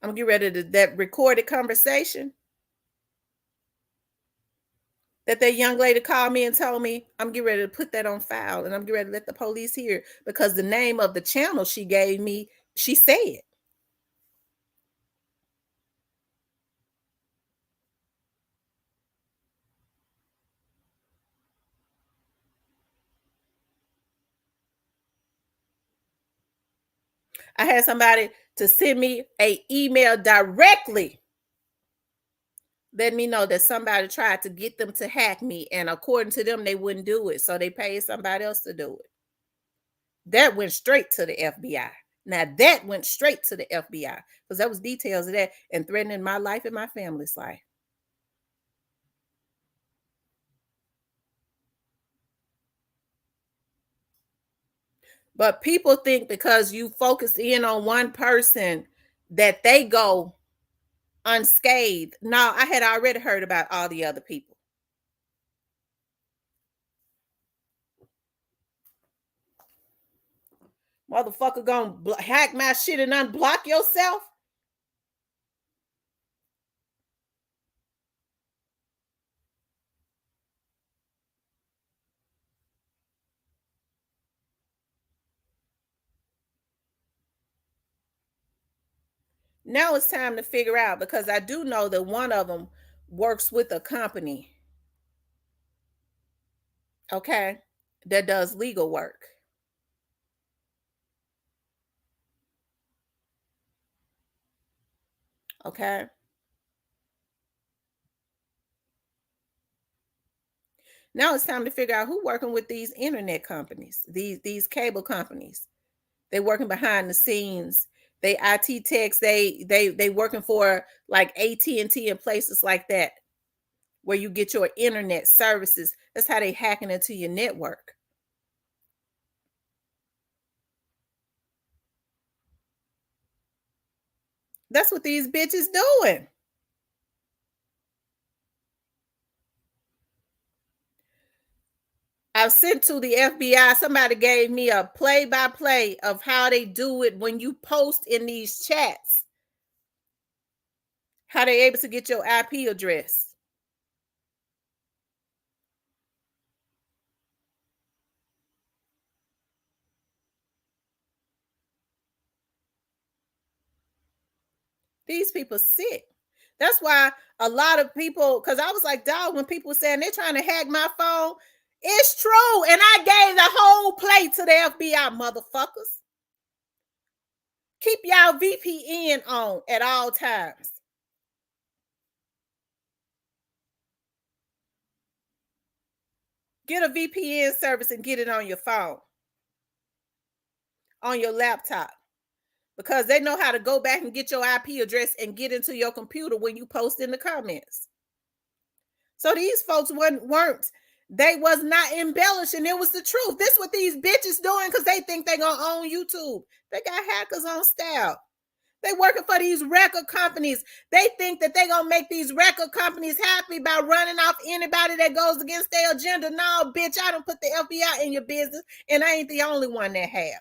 I'm getting ready to that recorded conversation that young lady called me and told me, I'm getting ready to put that on file, and I'm getting ready to let the police hear, because the name of the channel she gave me, she said. I had somebody to send me an email directly letting me know that somebody tried to get them to hack me, and according to them, they wouldn't do it, so they paid somebody else to do it. That went straight to the FBI. Now that went straight to the FBI, because that was details of that and threatening my life and my family's life. But people think because you focus in on one person that they go unscathed. No, I had already heard about all the other people. Motherfucker gonna hack my shit and unblock yourself? Now it's time to figure out, because I do know that one of them works with a company, okay, that does legal work. Okay. Now it's time to figure out who working with these internet companies, these cable companies. They working behind the scenes. They IT techs. They working for like AT&T and places like that, where you get your internet services. That's how they hacking into your network. That's what these bitches doing. I've sent to the FBI. Somebody gave me a play-by-play of how they do it when you post in these chats. How they able to get your IP address. These people sick. That's why a lot of people, because I was like, dog, when people saying they're trying to hack my phone, it's true. And I gave the whole plate to the FBI, motherfuckers. Keep y'all VPN on at all times. Get a VPN service and get it on your phone, on your laptop, because they know how to go back and get your IP address and get into your computer when you post in the comments. So these folks weren't, they was not embellishing. It was the truth. This what these bitches doing because they think they gonna own YouTube. They got hackers on staff. They working for these record companies. They think that they gonna make these record companies happy by running off anybody that goes against their agenda. No, bitch, I don't put the FBI in your business, and I ain't the only one that have.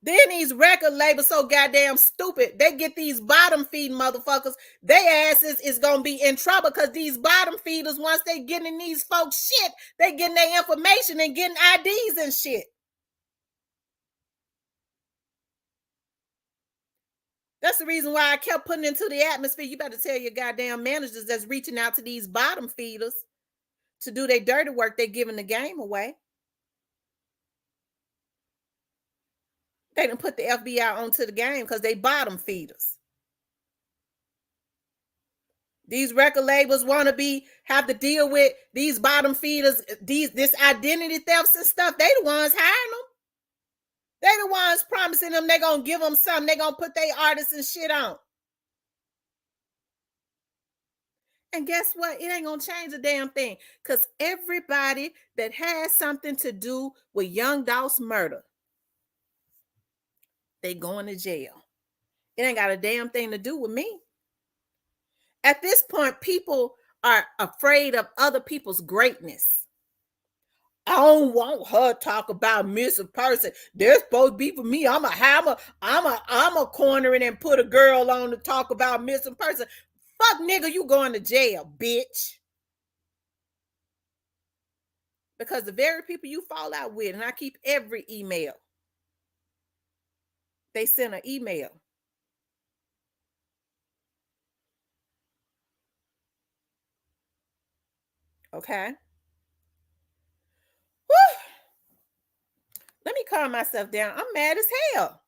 Then these record labels so goddamn stupid. They get these bottom feeding motherfuckers. They asses is gonna be in trouble because these bottom feeders, once they getting these folks shit, they getting their information and getting IDs and shit. That's the reason why I kept putting into the atmosphere. You better tell your goddamn managers that's reaching out to these bottom feeders to do their dirty work. They giving the game away. They done put the FBI onto the game because they bottom feeders. These record labels want to have to deal with these bottom feeders, this identity thefts and stuff. They the ones hiring them. They the ones promising them they gonna give them something. They gonna put their artists and shit on. And guess what? It ain't gonna change a damn thing. Because everybody that has something to do with Young Dolph's murder, they going to jail. It ain't got a damn thing to do with me. At this point, people are afraid of other people's greatness. I don't want her to talk about missing person. They're supposed to be for me. I'm a corner and put a girl on to talk about missing person. Fuck nigga, you going to jail, bitch. Because the very people you fall out with, and I keep every email, they send an email. Okay. Whew. Let me calm myself down. I'm mad as hell.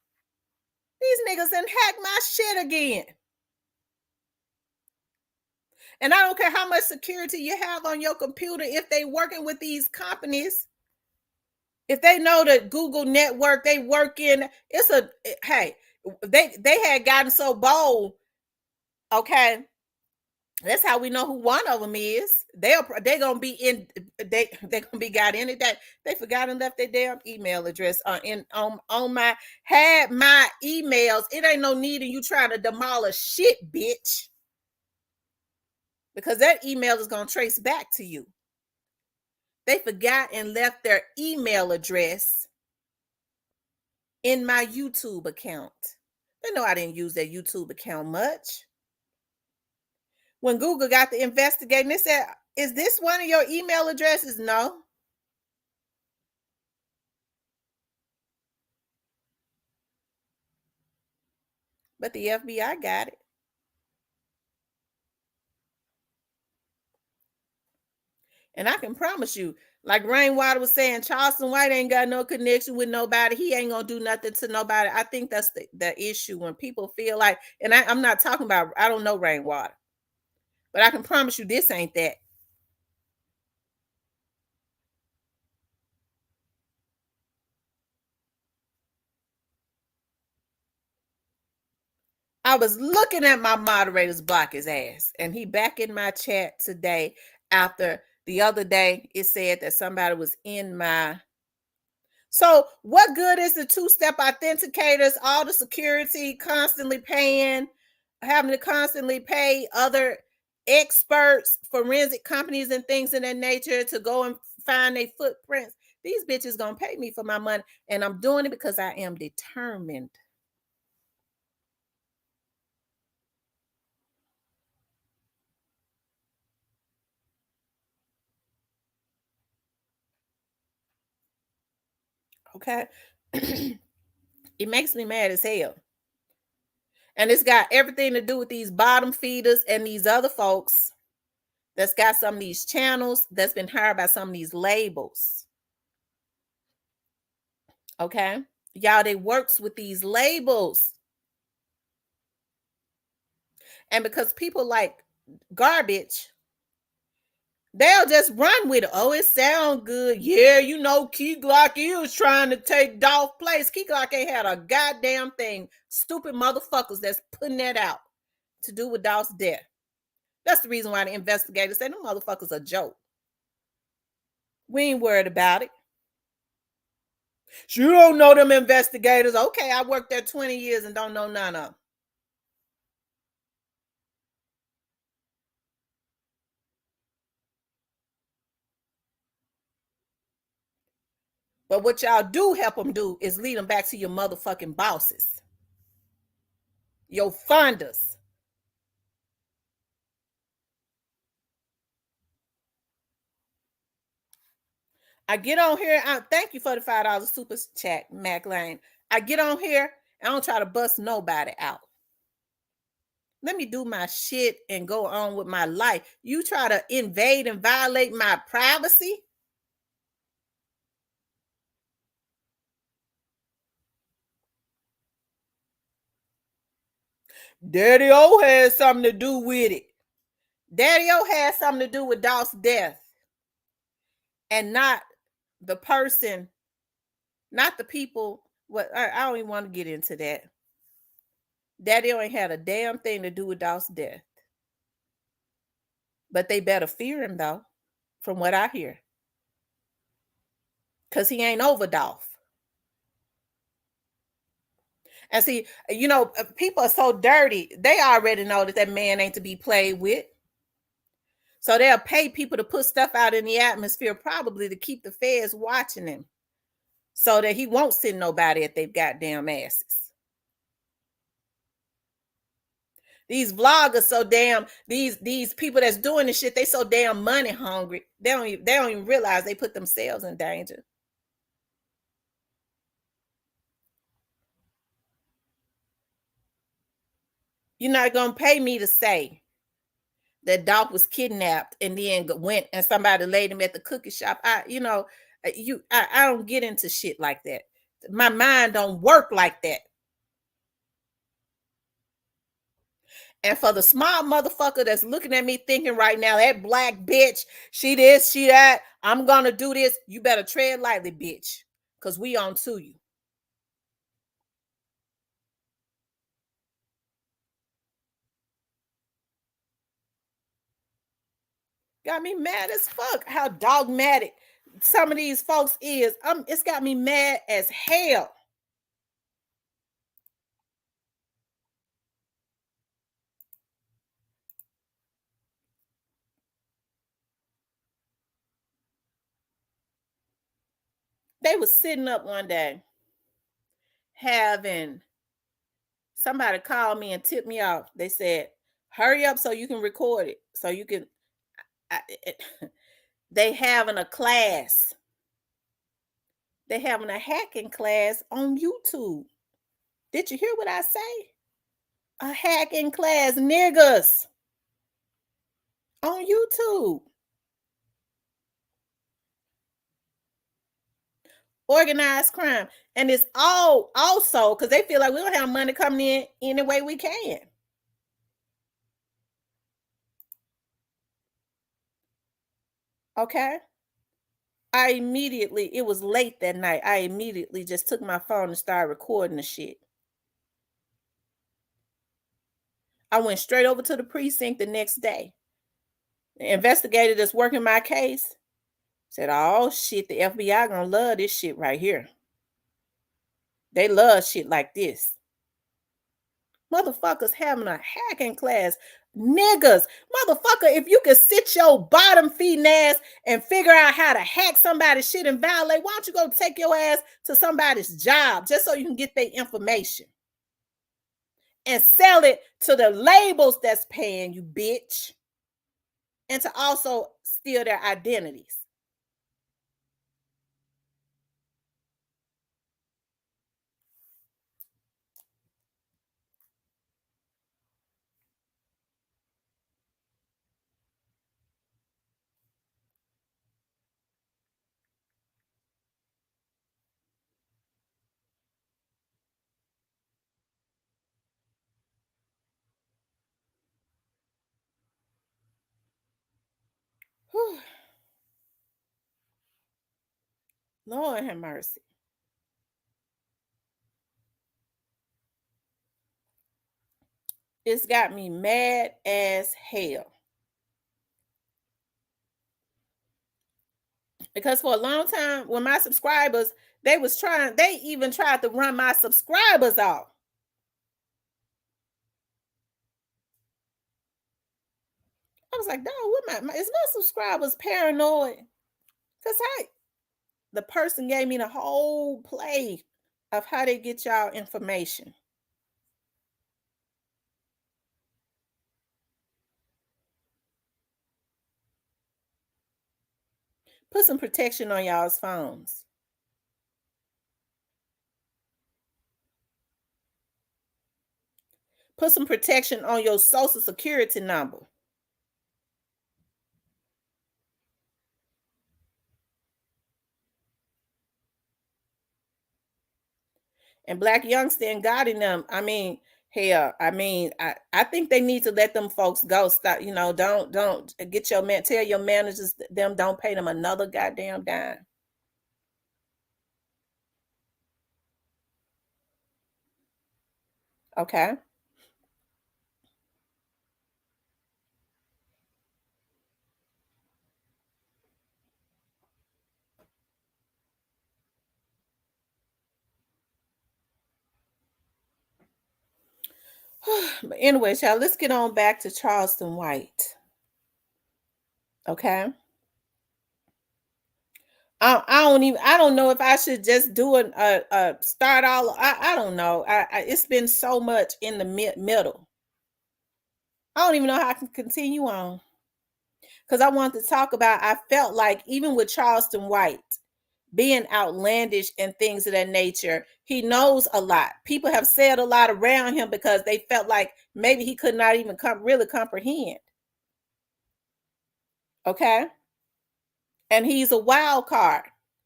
These niggas done hacked my shit again. And I don't care how much security you have on your computer, if they working with these companies, if they know that Google network they work in, hey, they had gotten so bold. Okay. That's how we know who one of them is. They're gonna be in. They gonna be got in it that they forgot and left their damn email address on my emails. It ain't no need in you trying to demolish shit, bitch, because that email is gonna trace back to you. They forgot and left their email address in my YouTube account. They know I didn't use their YouTube account much. When Google got to investigating, they said, is this one of your email addresses? No. But the FBI got it. And I can promise you, like Rainwater was saying, Charleston White ain't got no connection with nobody. He ain't going to do nothing to nobody. I think that's the issue when people feel like, and I'm not talking about, I don't know Rainwater. But I can promise you this ain't that. I was looking at my moderator's block his ass, and he back in my chat today after the other day it said that somebody was in my. So what good is the two-step authenticators, all the security, constantly paying, having to constantly pay other experts, forensic companies and things of that nature to go and find their footprints? These bitches gonna pay me for my money, and I'm doing it because I am determined. Okay. It makes me mad as hell. And it's got everything to do with these bottom feeders and these other folks that's got some of these channels that's been hired by some of these labels. Okay? Y'all, they works with these labels. And because people like garbage, they'll just run with it. Oh, it sounds good. Yeah, you know, Key Glock is trying to take Dolph place. Key Glock ain't had a goddamn thing. Stupid motherfuckers that's putting that out to do with Dolph's death. That's the reason why the investigators say them motherfuckers a joke. We ain't worried about it. You don't know them investigators. Okay, I worked there 20 years and don't know none of them. But what y'all do help them do is lead them back to your motherfucking bosses. Your funders. I get on here. Thank you for the $5 super chat, Mac Lane. I get on here and I don't try to bust nobody out. Let me do my shit and go on with my life. You try to invade and violate my privacy? Daddy O had something to do with it. Daddy O had something to do with Dolph's death. And not the person, not the people. What I don't even want to get into that. Daddy O ain't had a damn thing to do with Dolph's death. But they better fear him, though, from what I hear. Because he ain't over Dolph. And see, you know, people are so dirty. They already know that man ain't to be played with. So they'll pay people to put stuff out in the atmosphere, probably to keep the feds watching him, so that he won't send nobody at their goddamn asses. These vloggers so damn, these people that's doing this shit, they so damn money hungry. They don't even realize they put themselves in danger. You're not gonna pay me to say that Dolph was kidnapped and then went and somebody laid him at the cookie shop. I don't get into shit like that. My mind don't work like that. And for the small motherfucker that's looking at me thinking right now, that black bitch, she this, she that, I'm gonna do this. You better tread lightly, bitch, because we on to you. Got me mad as fuck how dogmatic some of these folks is. It's got me mad as hell. They was sitting up one day having somebody call me and tip me off. They said, hurry up so you can record it. So you can, they having a class. They having a hacking class on YouTube. Did you hear what I say? A hacking class, niggas, on YouTube. Organized crime. And it's all also because they feel like we don't have money coming in any way we can. Okay. It was late that night. I immediately just took my phone and started recording the shit. I went straight over to the precinct the next day. The investigator that's working my case said, oh shit, the FBI gonna love this shit right here. They love shit like this. Motherfuckers having a hacking class. Niggas, motherfucker, if you can sit your bottom feeding ass and figure out how to hack somebody's shit and violate, why don't you go take your ass to somebody's job just so you can get their information and sell it to the labels that's paying you, bitch, and to also steal their identities. Lord have mercy. It's got me mad as hell. Because for a long time, when my subscribers, they even tried to run my subscribers off. I was like, no, what is my subscribers paranoid? Because the person gave me the whole play of how they get y'all information. Put some protection on y'all's phones. Put some protection on your social security number. And Black Youngster guiding them. I mean, hell, I think they need to let them folks go. Stop, don't get tell your managers them don't pay them another goddamn dime. Okay. But anyway, y'all, let's get on back to Charleston White. Okay. I don't know if I should just do a start all. I don't know. It's been so much in the middle. I don't even know how I can continue on. Because I wanted to talk about, I felt like even with Charleston White being outlandish and things of that nature, he knows a lot. People have said a lot around him because they felt like maybe he could not even really comprehend. Okay. And he's a wild card.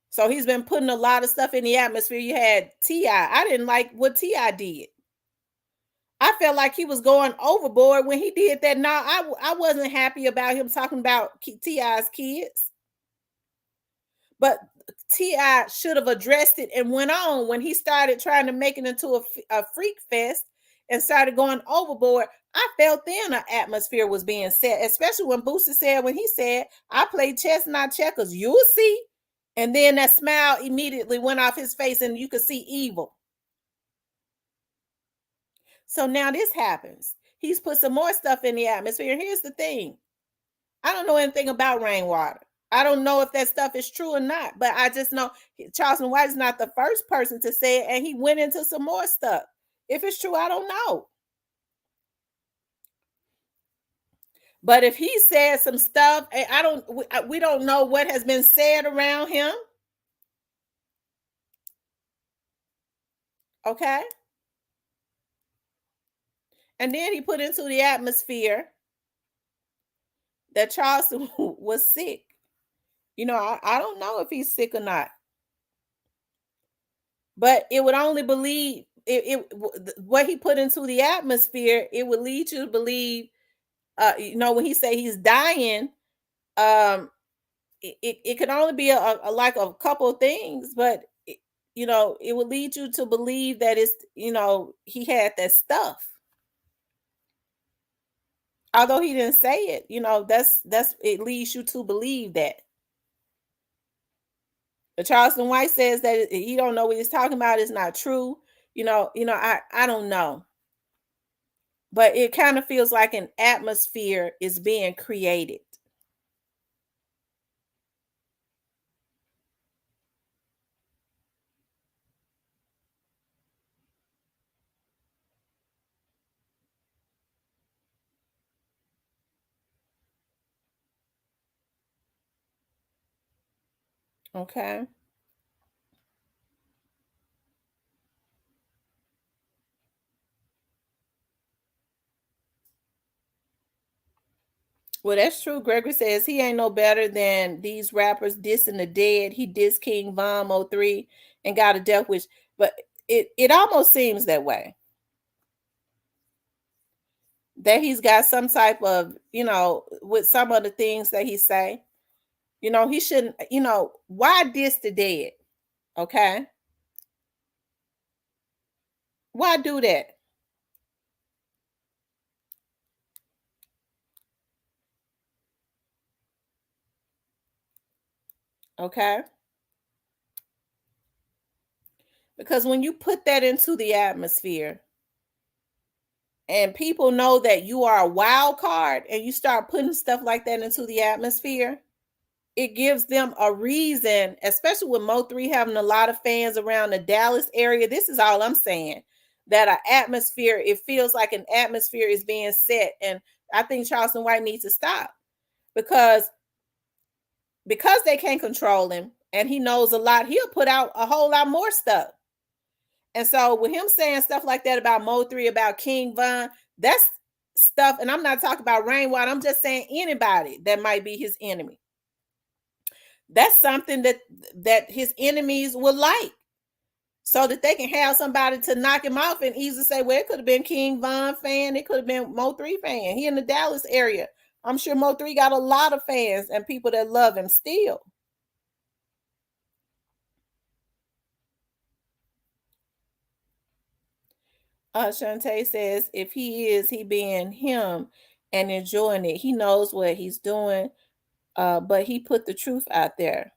So he's been putting a lot of stuff in the atmosphere. You had T.I. I didn't like what T.I. did. I felt like he was going overboard when he did that. Now, I wasn't happy about him talking about T.I.'s kids. But T.I. should have addressed it and went on when he started trying to make it into a freak fest and started going overboard. I felt then an atmosphere was being set, especially when Boosie said, when he said, I play chess, not checkers. You'll see. And then that smile immediately went off his face and you could see evil. So now this happens. He's put some more stuff in the atmosphere. And here's the thing. I don't know anything about rainwater. I don't know if that stuff is true or not, but I just know Charleston White is not the first person to say it, and he went into some more stuff. If it's true, I don't know. But if he said some stuff, we don't know what has been said around him. Okay. And then he put into the atmosphere that Charleston was sick. I don't know if he's sick or not. But it would only believe what he put into the atmosphere, it would lead you to believe, when he say he's dying, it could only be like a couple of things, but it would lead you to believe that it's, he had that stuff. Although he didn't say it, that's it leads you to believe that. But Charleston White says that he don't know what he's talking about. It's not true. I don't know. But it kind of feels like an atmosphere is being created. Okay. Well, that's true. Gregory says he ain't no better than these rappers dissing the dead. He dissed King Von 03 and got a death wish. But it almost seems that way. That he's got some type of, with some of the things that he say. You know, he shouldn't, you know, why diss the dead? Okay. Why do that? Okay. Because when you put that into the atmosphere and people know that you are a wild card and you start putting stuff like that into the atmosphere, it gives them a reason, especially with Mo3 having a lot of fans around the Dallas area. This is all I'm saying. That an atmosphere, it feels like an atmosphere is being set. And I think Charleston White needs to stop because they can't control him and he knows a lot, he'll put out a whole lot more stuff. And so with him saying stuff like that about Mo3, about King Von, that's stuff, and I'm not talking about Rainwater, I'm just saying anybody that might be his enemy. That's something that his enemies would like, so that they can have somebody to knock him off and easily say, well, it could have been King Von fan, it could have been Mo3 fan. He in the Dallas area. I'm sure Mo3 got a lot of fans and people that love him still. Shantae says, if he being him and enjoying it. He knows what he's doing, but he put the truth out there.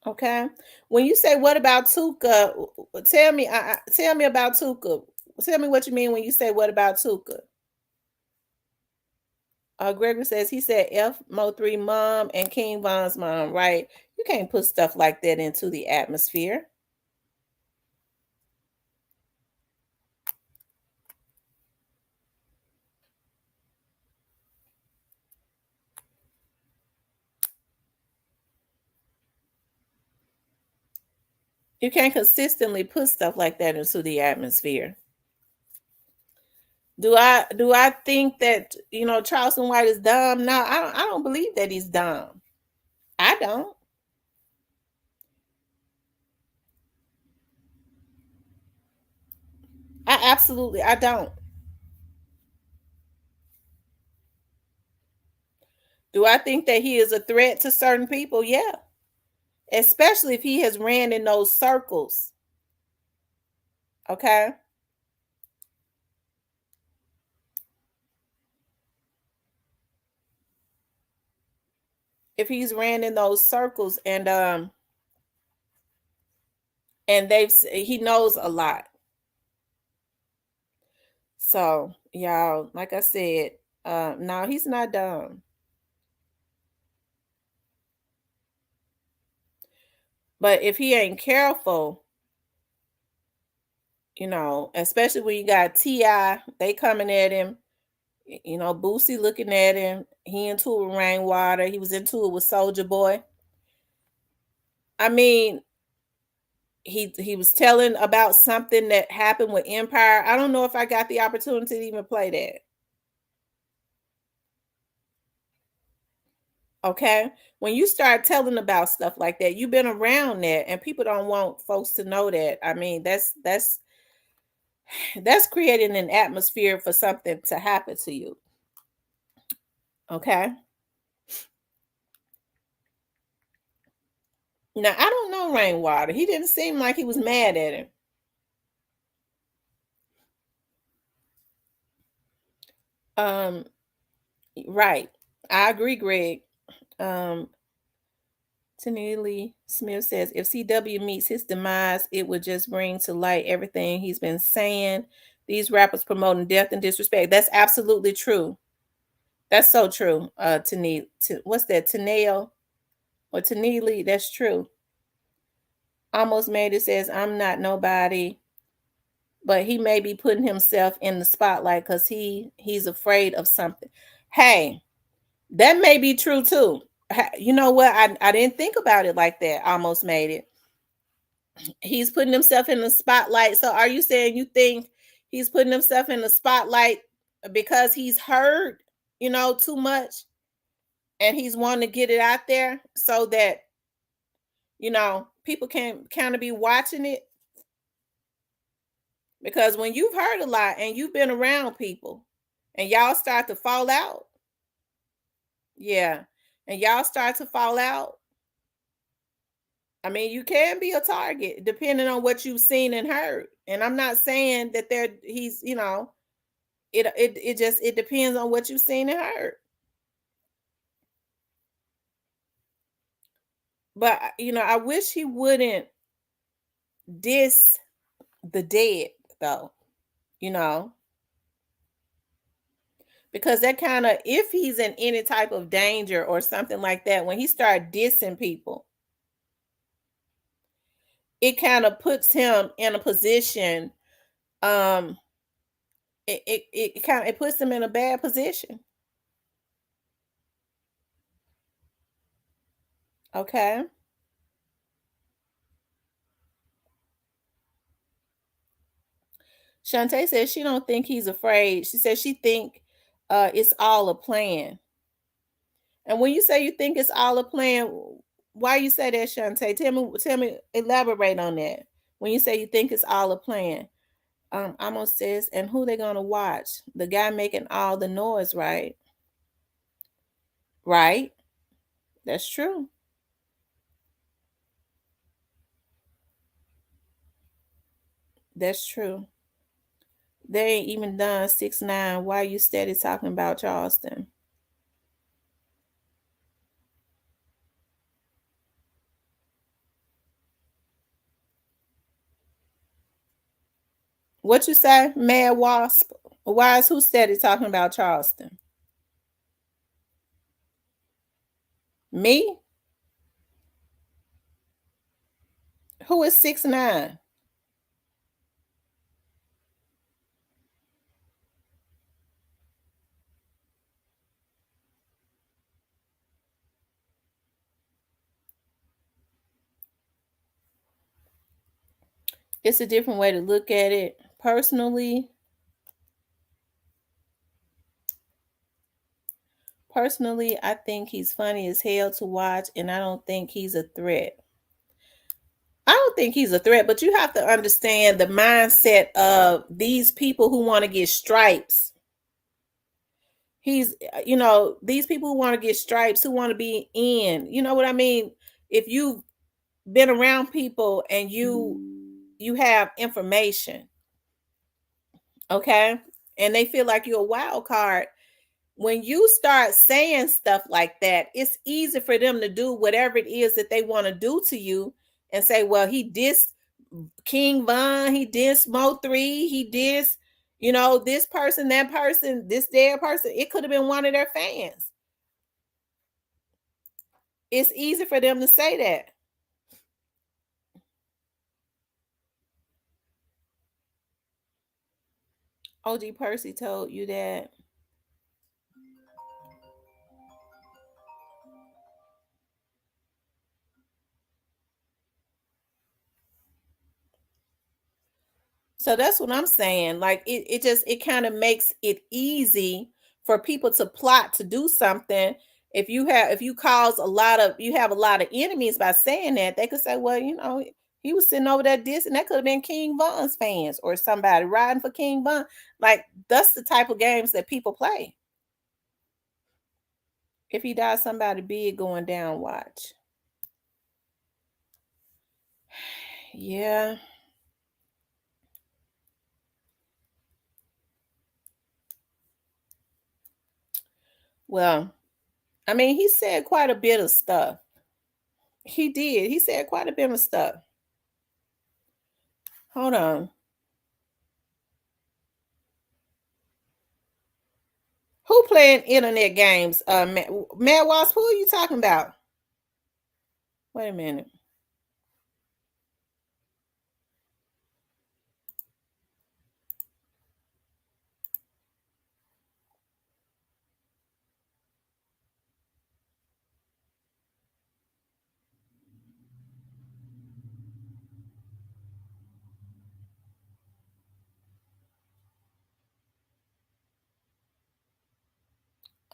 Okay. When you say, what about Tuka? Tell me about Tuka. Tell me what you mean when you say, what about Tuka? Gregory says, he said F Mo3 mom and King Von's mom, right? You can't put stuff like that into the atmosphere. You can't consistently put stuff like that into the atmosphere. Do I think that, you know, Charleston White is dumb? No, I don't believe that he's dumb. I don't. I don't. Do I think that he is a threat to certain people? Yeah. Especially if he has ran in those circles. Okay? If he's ran in those circles and he knows a lot. So, y'all, like I said, no, he's not dumb. But if he ain't careful, you know, especially when you got T.I., they coming at him, you know, Boosie looking at him. He into it with Rainwater. He was into it with Soulja Boy. I mean, he was telling about something that happened with Empire. I don't know if I got the opportunity to even play that. Okay. When you start telling about stuff like that, you've been around that and people don't want folks to know that. I mean, that's creating an atmosphere for something to happen to you. Okay. Now, I don't know Rainwater. He didn't seem like he was mad at him. Right. I agree, Greg. Lee Smith says, if CW meets his demise, it would just bring to light everything he's been saying. These rappers promoting death and disrespect. That's absolutely true. That's so true. What's that? Taneo or Lee? That's true. Almost Made It says, I'm not nobody, but he may be putting himself in the spotlight because he's afraid of something. Hey, that may be true too. You know what? I didn't think about it like that. Almost Made It. He's putting himself in the spotlight. So are you saying you think he's putting himself in the spotlight because he's heard, you know, too much and he's wanting to get it out there so that, you know, people can kind of be watching it? Because when you've heard a lot and you've been around people and y'all start to fall out, Yeah. And y'all start to fall out. I mean, you can be a target depending on what you've seen and heard. And I'm not saying that he's, it depends on what you've seen and heard. But I wish he wouldn't diss the dead though, you know, because that kind of, if he's in any type of danger or something like that, when he start dissing people, it kind of puts him in a position. um it puts him in a bad position. Okay. Shantae says she don't think he's afraid. She says she think it's all a plan. And when you say you think it's all a plan, why you say that, Shantae? Tell me, elaborate on that. When you say you think it's all a plan. Amos says, and who they gonna watch? The guy making all the noise, right? Right. That's true. That's true. They ain't even done 6ix9ine. Why you steady talking about Charleston? What you say, Mad Wasp? Why is who steady talking about Charleston? Me? Who is 6ix9ine? It's a different way to look at it. Personally, I think he's funny as hell to watch, and I don't think he's a threat. I don't think he's a threat, but you have to understand the mindset of these people who want to get stripes. These people who want to get stripes, who want to be in, you know what I mean? If you've been around people and you have information, okay, and they feel like you're a wild card, when you start saying stuff like that, it's easy for them to do whatever it is that they want to do to you and say, well, he dissed King Von, he dissed Mo3, he dissed, this person, that person, this dead person. It could have been one of their fans. It's easy for them to say that. OG Percy told you that. So that's what I'm saying. Like it kind of makes it easy for people to plot to do something. If you have a lot of enemies by saying that, they could say, well, he was sitting over that disc, and that could have been King Von's fans or somebody riding for King Von. Like, that's the type of games that people play. If he dies, somebody big going down, watch. Yeah. Well, I mean, he said quite a bit of stuff. He did. He said quite a bit of stuff. Hold on. Who playing internet games? Mad Wasp, who are you talking about? Wait a minute.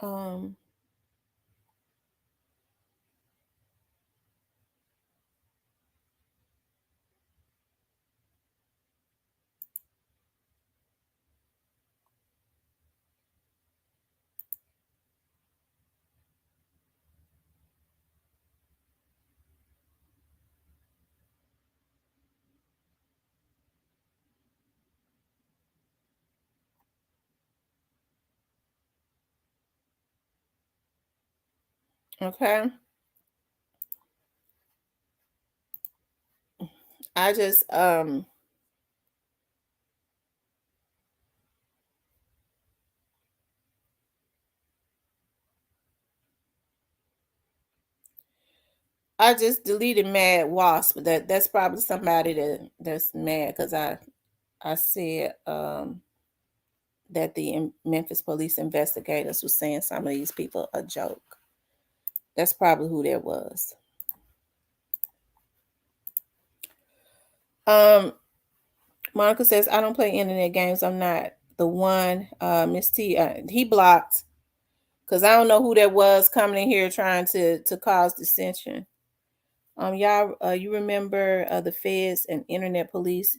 Um, Okay. I just deleted Mad Wasp. That's probably somebody that's mad because I said that the Memphis police investigators was saying some of these people a joke. That's probably who that was. Monica says, I don't play internet games. I'm not the one. Miss T, he blocked because I don't know who that was coming in here trying to cause dissension. Y'all, you remember the feds and internet police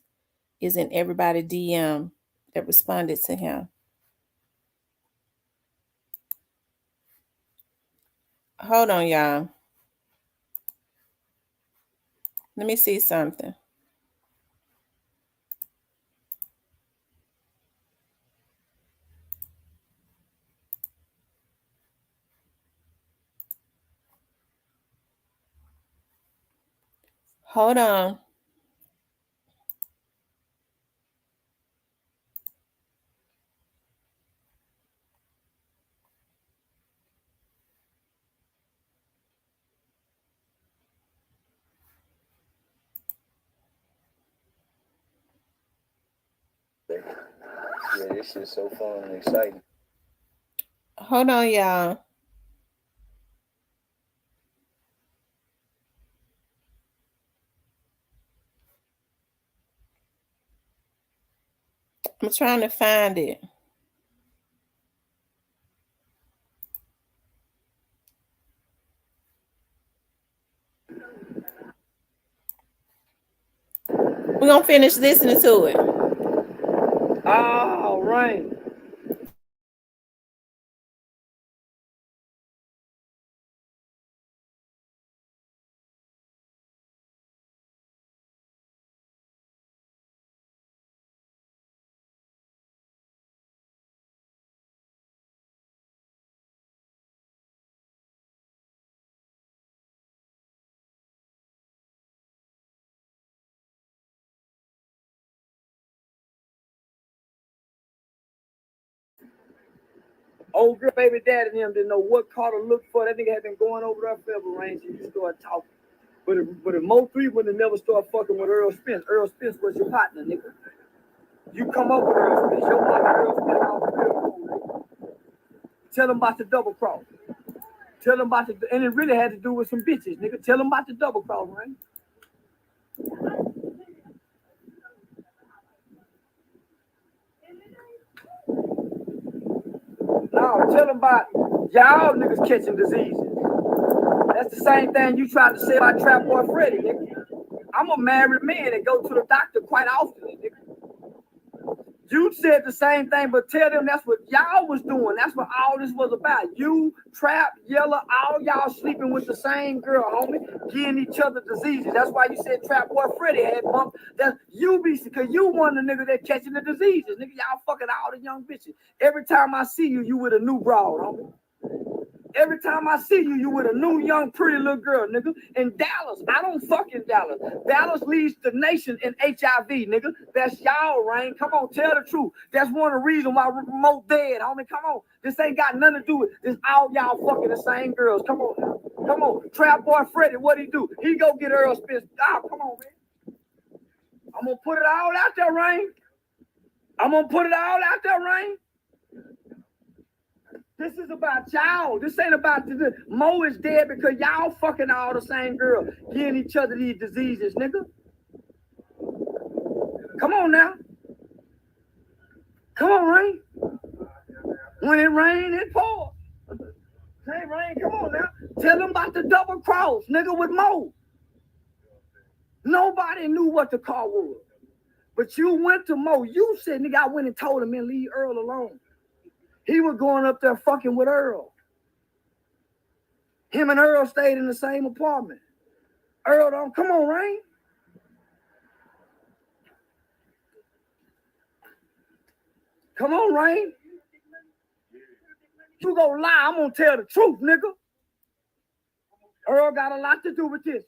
is in everybody DM that responded to him. Hold on, y'all. Let me see something. Hold on.
Yeah, this shit's so fun and exciting.
Hold on, y'all. I'm trying to find it. We're going to finish listening to it.
All right. Old girl, baby daddy and them didn't know what car to look for. That nigga had been going over there forever, range, and you started talking. But if Mo 3 would have never started fucking with Earl Spence. Earl Spence was your partner, nigga. You come up with Earl Spence. Your partner Earl Spence off the field. Tell him about the double cross. Tell him about the, and it really had to do with some bitches, nigga. Tell him about the double cross, man. No, tell them about y'all niggas catching diseases. That's the same thing you tried to say about Trap Boy Freddy, nigga. I'm a married man that go to the doctor quite often, nigga. You said the same thing, but tell them that's what y'all was doing. That's what all this was about. You, Trap, Yellow, all y'all sleeping with the same girl, homie, getting each other diseases. That's why you said Trap Boy Freddy had bump. That you be, because you one of the niggas that catching the diseases. Nigga, y'all fucking all the young bitches. Every time I see you, you with a new broad, homie. Every time I see you, you with a new, young, pretty little girl, nigga. In Dallas, I don't fuck in Dallas. Dallas leads the nation in HIV, nigga. That's y'all, Rain. Come on, tell the truth. That's one of the reasons why Mo dead, homie. Come on. This ain't got nothing to do with this. All y'all fucking the same girls. Come on. Come on. Trap Boy Freddy, what he do? He go get Earl Spence. Oh, come on, man. I'm going to put it all out there, Rain. I'm going to put it all out there, Rain. This is about y'all. This ain't about the Mo is dead because y'all fucking all the same girl, getting each other these diseases, nigga. Come on now. Come on, Rain. When it rain, it pours. Hey, Rain, come on now. Tell them about the double cross, nigga, with Mo. Nobody knew what the car was. But you went to Mo. You said, nigga, I went and told him, man, leave Earl alone. He was going up there fucking with Earl. Him and Earl stayed in the same apartment. Earl, don't come on, Rain. Come on, Rain. You gonna lie, I'm gonna tell the truth, nigga. Earl got a lot to do with this.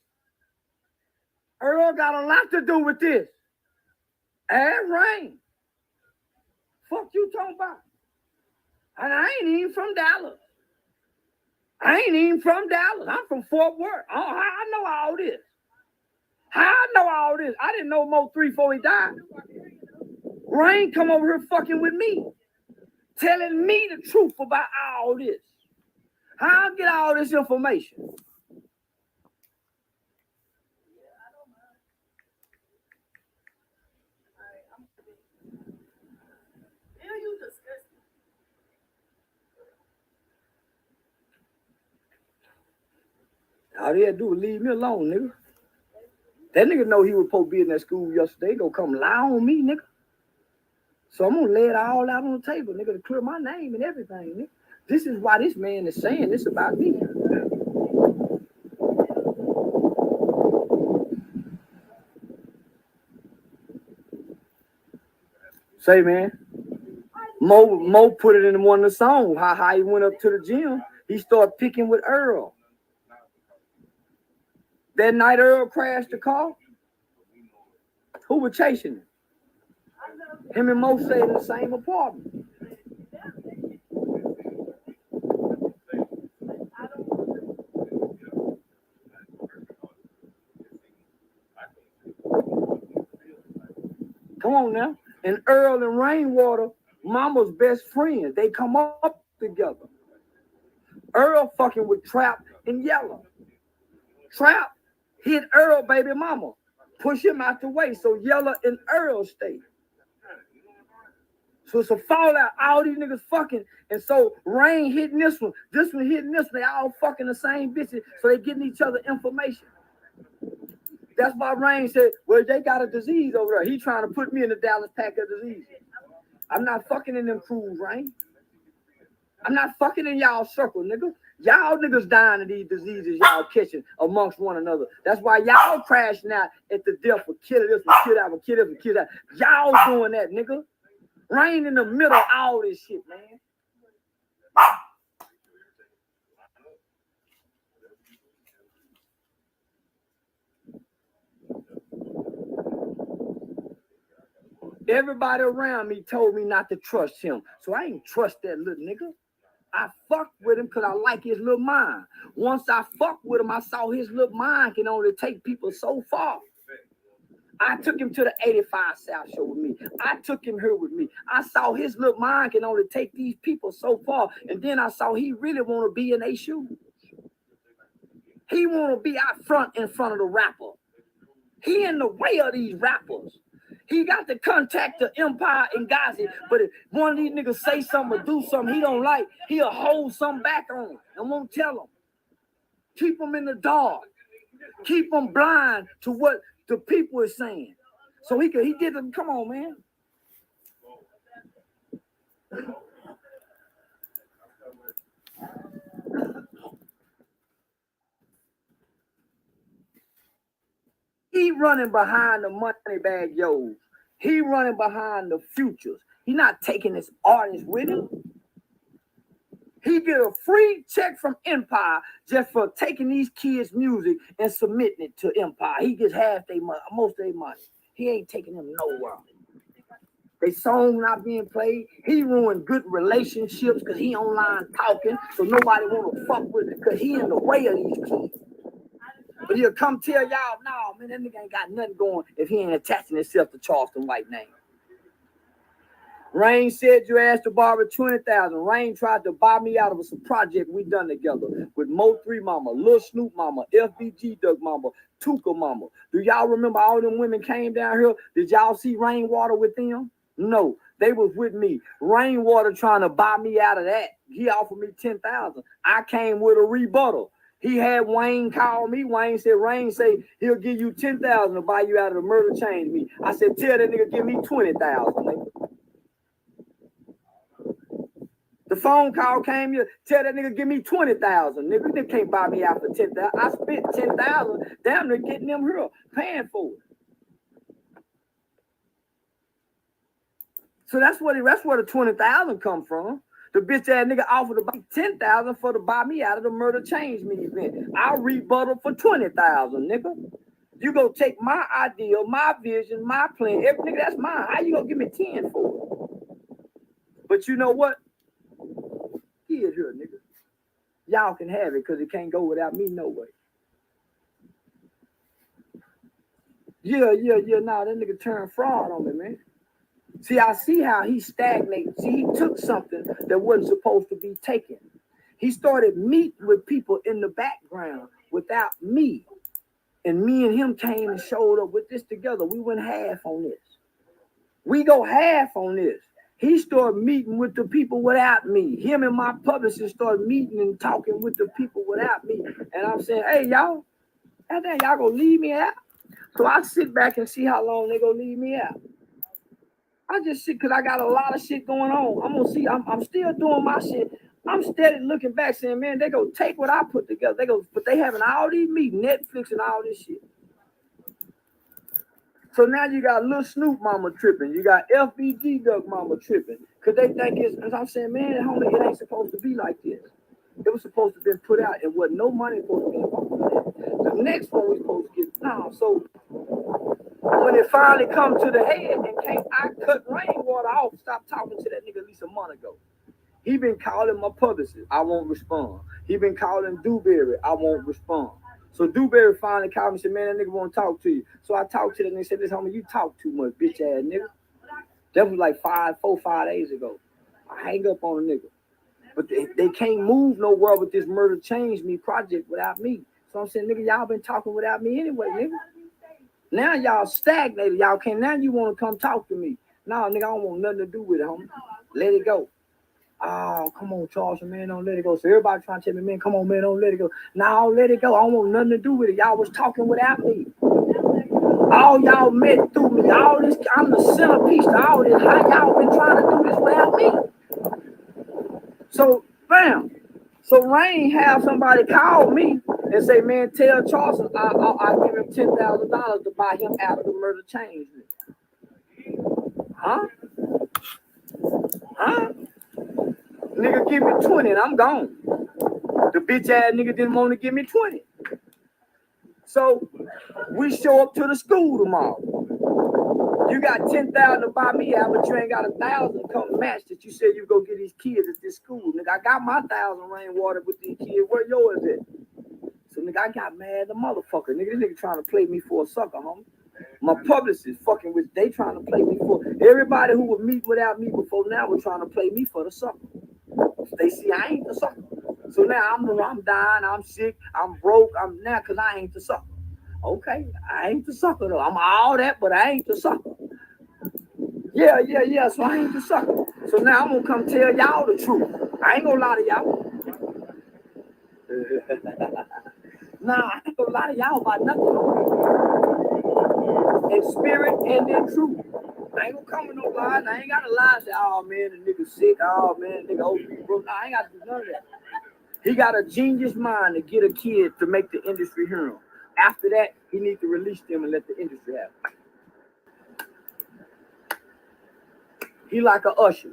Earl got a lot to do with this. And Rain. Fuck you talking about? And I ain't even from Dallas. I'm from Fort Worth. How I know all this? I didn't know Mo 3 before he died. Rain come over here fucking with me, telling me the truth about all this. How I get all this information? All they had to do was leave me alone, nigga. That nigga know he was supposed to be in that school yesterday. He gonna come lie on me, nigga. So I'm gonna lay it all out on the table, nigga, to clear my name and everything, nigga. This is why this man is saying this about me. Say, man, Mo put it in one of the songs, how he went up to the gym. He started picking with Earl. That night Earl crashed the car. Who was chasing him? Him and Mo stayed in the same apartment. Come on now. And Earl and Rainwater, Mama's best friends. They come up together. Earl fucking with Trap and Yellow. Trap hit Earl baby mama. Push him out the way so Yellow and Earl stay. So it's a fallout. All these niggas fucking. And so Rain hitting this one hitting this one. They all fucking the same bitches. So they getting each other information. That's why Rain said, well, they got a disease over there. He trying to put me in the Dallas pack of disease. I'm not fucking in them crews, Rain. I'm not fucking in y'all circle, nigga. Y'all niggas dying of these diseases y'all catching amongst one another. That's why y'all crashing out at the death for killing this one, kill that one, kill this one, kill that. Y'all doing that, nigga. Rain in the middle of all this shit, man. Everybody around me told me not to trust him. So I ain't trust that little nigga. I fucked with him because I like his little mind. Once I fucked with him, I saw his little mind can only take people so far. I took him to the 85 South show with me. I took him here with me. I saw his little mind can only take these people so far. And then I saw he really want to be in their shoes. He want to be out front in front of the rapper. He in the way of these rappers. He got to contact the Empire and Gazi, but if one of these niggas say something or do something he don't like, he'll hold something back on him and won't tell him. Keep him in the dark. Keep him blind to what the people is saying. So he did them. Come on, man. He running behind the money bag, yo. He running behind the futures. He not taking his artists with him. He get a free check from Empire just for taking these kids' music and submitting it to Empire. He gets half their money, most of their money. He ain't taking them nowhere. They song not being played. He ruined good relationships because he online talking, so nobody want to fuck with it because he in the way of these kids. But he'll come tell y'all, no, man, that nigga ain't got nothing going if he ain't attaching himself to Charleston White name. Rain said you asked to borrow 20,000. Rain tried to buy me out of some project we done together with Mo 3 Mama, Lil Snoop Mama, FBG Doug Mama, Tuka Mama. Do y'all remember all them women came down here? Did y'all see Rainwater with them? No, they was with me. Rainwater trying to buy me out of that. He offered me 10,000. I came with a rebuttal. He had Wayne call me. Wayne said, Rain say he'll give you 10,000 to buy you out of the murder chain me. I said, tell that nigga give me 20,000, nigga. The phone call came here, tell that nigga give me 20,000. Nigga, they can't buy me out for 10,000. I spent 10,000 down there getting them here, paying for it. So that's where the 20,000 come from. The bitch ass nigga offered to buy 10,000 for to buy me out of the murder change me event. I'll rebuttal for 20,000, nigga. You go take my idea, my vision, my plan. Every nigga, that's mine. How you gonna give me 10 for it? But you know what? Here's here, nigga. Y'all can have it because it can't go without me no way. Yeah. Nah, that nigga turned fraud on me, man. See, I see how he stagnated. See, he took something that wasn't supposed to be taken. He started meeting with people in the background without me. And me and him came and showed up with this together. We went half on this. We go half on this. He started meeting with the people without me. Him and my publicist started meeting and talking with the people without me. And I'm saying, hey, y'all, y'all gonna leave me out? So I sit back and see how long they gonna leave me out. I just sit because I got a lot of shit going on. I'm gonna see. I'm still doing my shit. I'm steady looking back, saying, man, they go take what I put together. But they having all these meetings, Netflix and all this shit. So now you got Lil Snoop Mama tripping. You got FBG Duck Mama tripping. Cause they think it's, as I'm saying, man, homie, it ain't supposed to be like this. It was supposed to be put out. It wasn't no money supposed to be involved in that. The next one we supposed to get now. So when it finally come to the head and can't, I cut Rainwater off, stop talking to that nigga at least a month ago. He been calling my publicist, I won't respond. He been calling Dewberry, I won't respond. So Dewberry finally called me and said, man, that nigga want to talk to you. So I talked to them and they said, this homie, you talk too much, bitch ass nigga. That was like 5 days ago. I hang up on a nigga. But they can't move nowhere with this murder change me project without me. So I'm saying, nigga, y'all been talking without me anyway, nigga. Now y'all stagnated. Y'all can't. Now you want to come talk to me. Nah, nigga, I don't want nothing to do with it, homie. Let it go. Oh, come on, Charles, man, don't let it go. So everybody trying to tell me, man, come on, man, don't let it go. Nah, let it go. I don't want nothing to do with it. Y'all was talking without me. All y'all met through me. All this, I'm the centerpiece to all this. How y'all been trying to do this without me? So, bam. So Rain have somebody call me and say, man, tell Charleston I'll give him $10,000 to buy him out of the murder change. Huh? Huh? Nigga, give me 20 and I'm gone. The bitch ass nigga didn't want to give me 20. So we show up to the school tomorrow. You got 10,000 to buy me out, but you ain't got 1,000 to come match that you said you go get these kids at this school. Nigga, I got my 1,000 Rainwater with these kids. Where yours at? So nigga, I got mad the motherfucker. Nigga, this nigga trying to play me for a sucker, homie. My publicist fucking with, they trying to play me for, everybody who would meet without me before now was trying to play me for the sucker. They see I ain't the sucker. So now I'm dying, I'm sick, I'm broke, I'm now because I ain't the sucker. Okay, I ain't the sucker though. I'm all that, but I ain't the sucker. Yeah. So I ain't the sucker. So now I'm gonna come tell y'all the truth. I ain't gonna lie to y'all. Nah, I ain't gonna lie to y'all about nothing. In spirit and in truth. I ain't gonna come with no lies. I ain't gotta lie and say, oh man, the nigga sick. Oh man, the nigga old people. Nah, I ain't gotta do none of that. He got a genius mind to get a kid to make the industry hear him. After that, he needs to release them and let the industry have it. He like a usher.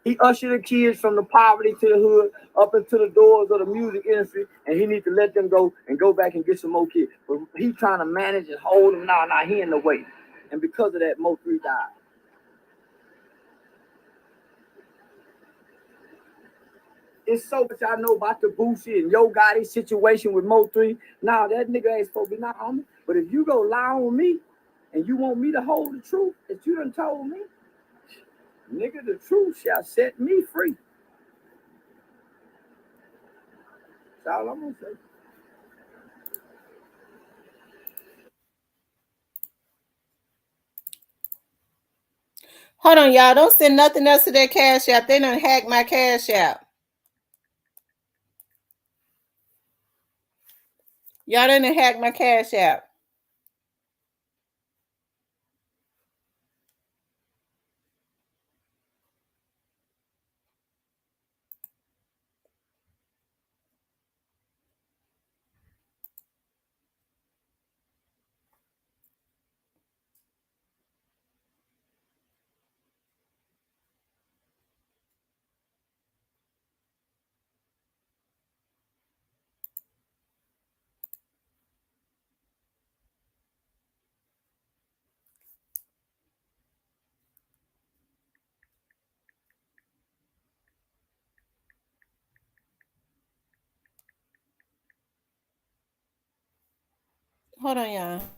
He ushered the kids from the poverty to the hood up into the doors of the music industry, and he needs to let them go and go back and get some more kids. But he trying to manage and hold them. Nah, he in the way. And because of that, Mo3 died. It's so much I know about the Boosie and Yo Gotti situation with Mo3. Nah, that nigga ain't supposed to be not on me. But if you go lie on me and you want me to hold the truth that you done told me, nigga, the truth shall set me free. That's all I'm gonna say.
Hold on, y'all. Don't send nothing else to their cash app. They done hack my cash app. Y'all done hack my cash app. Hold on, y'all.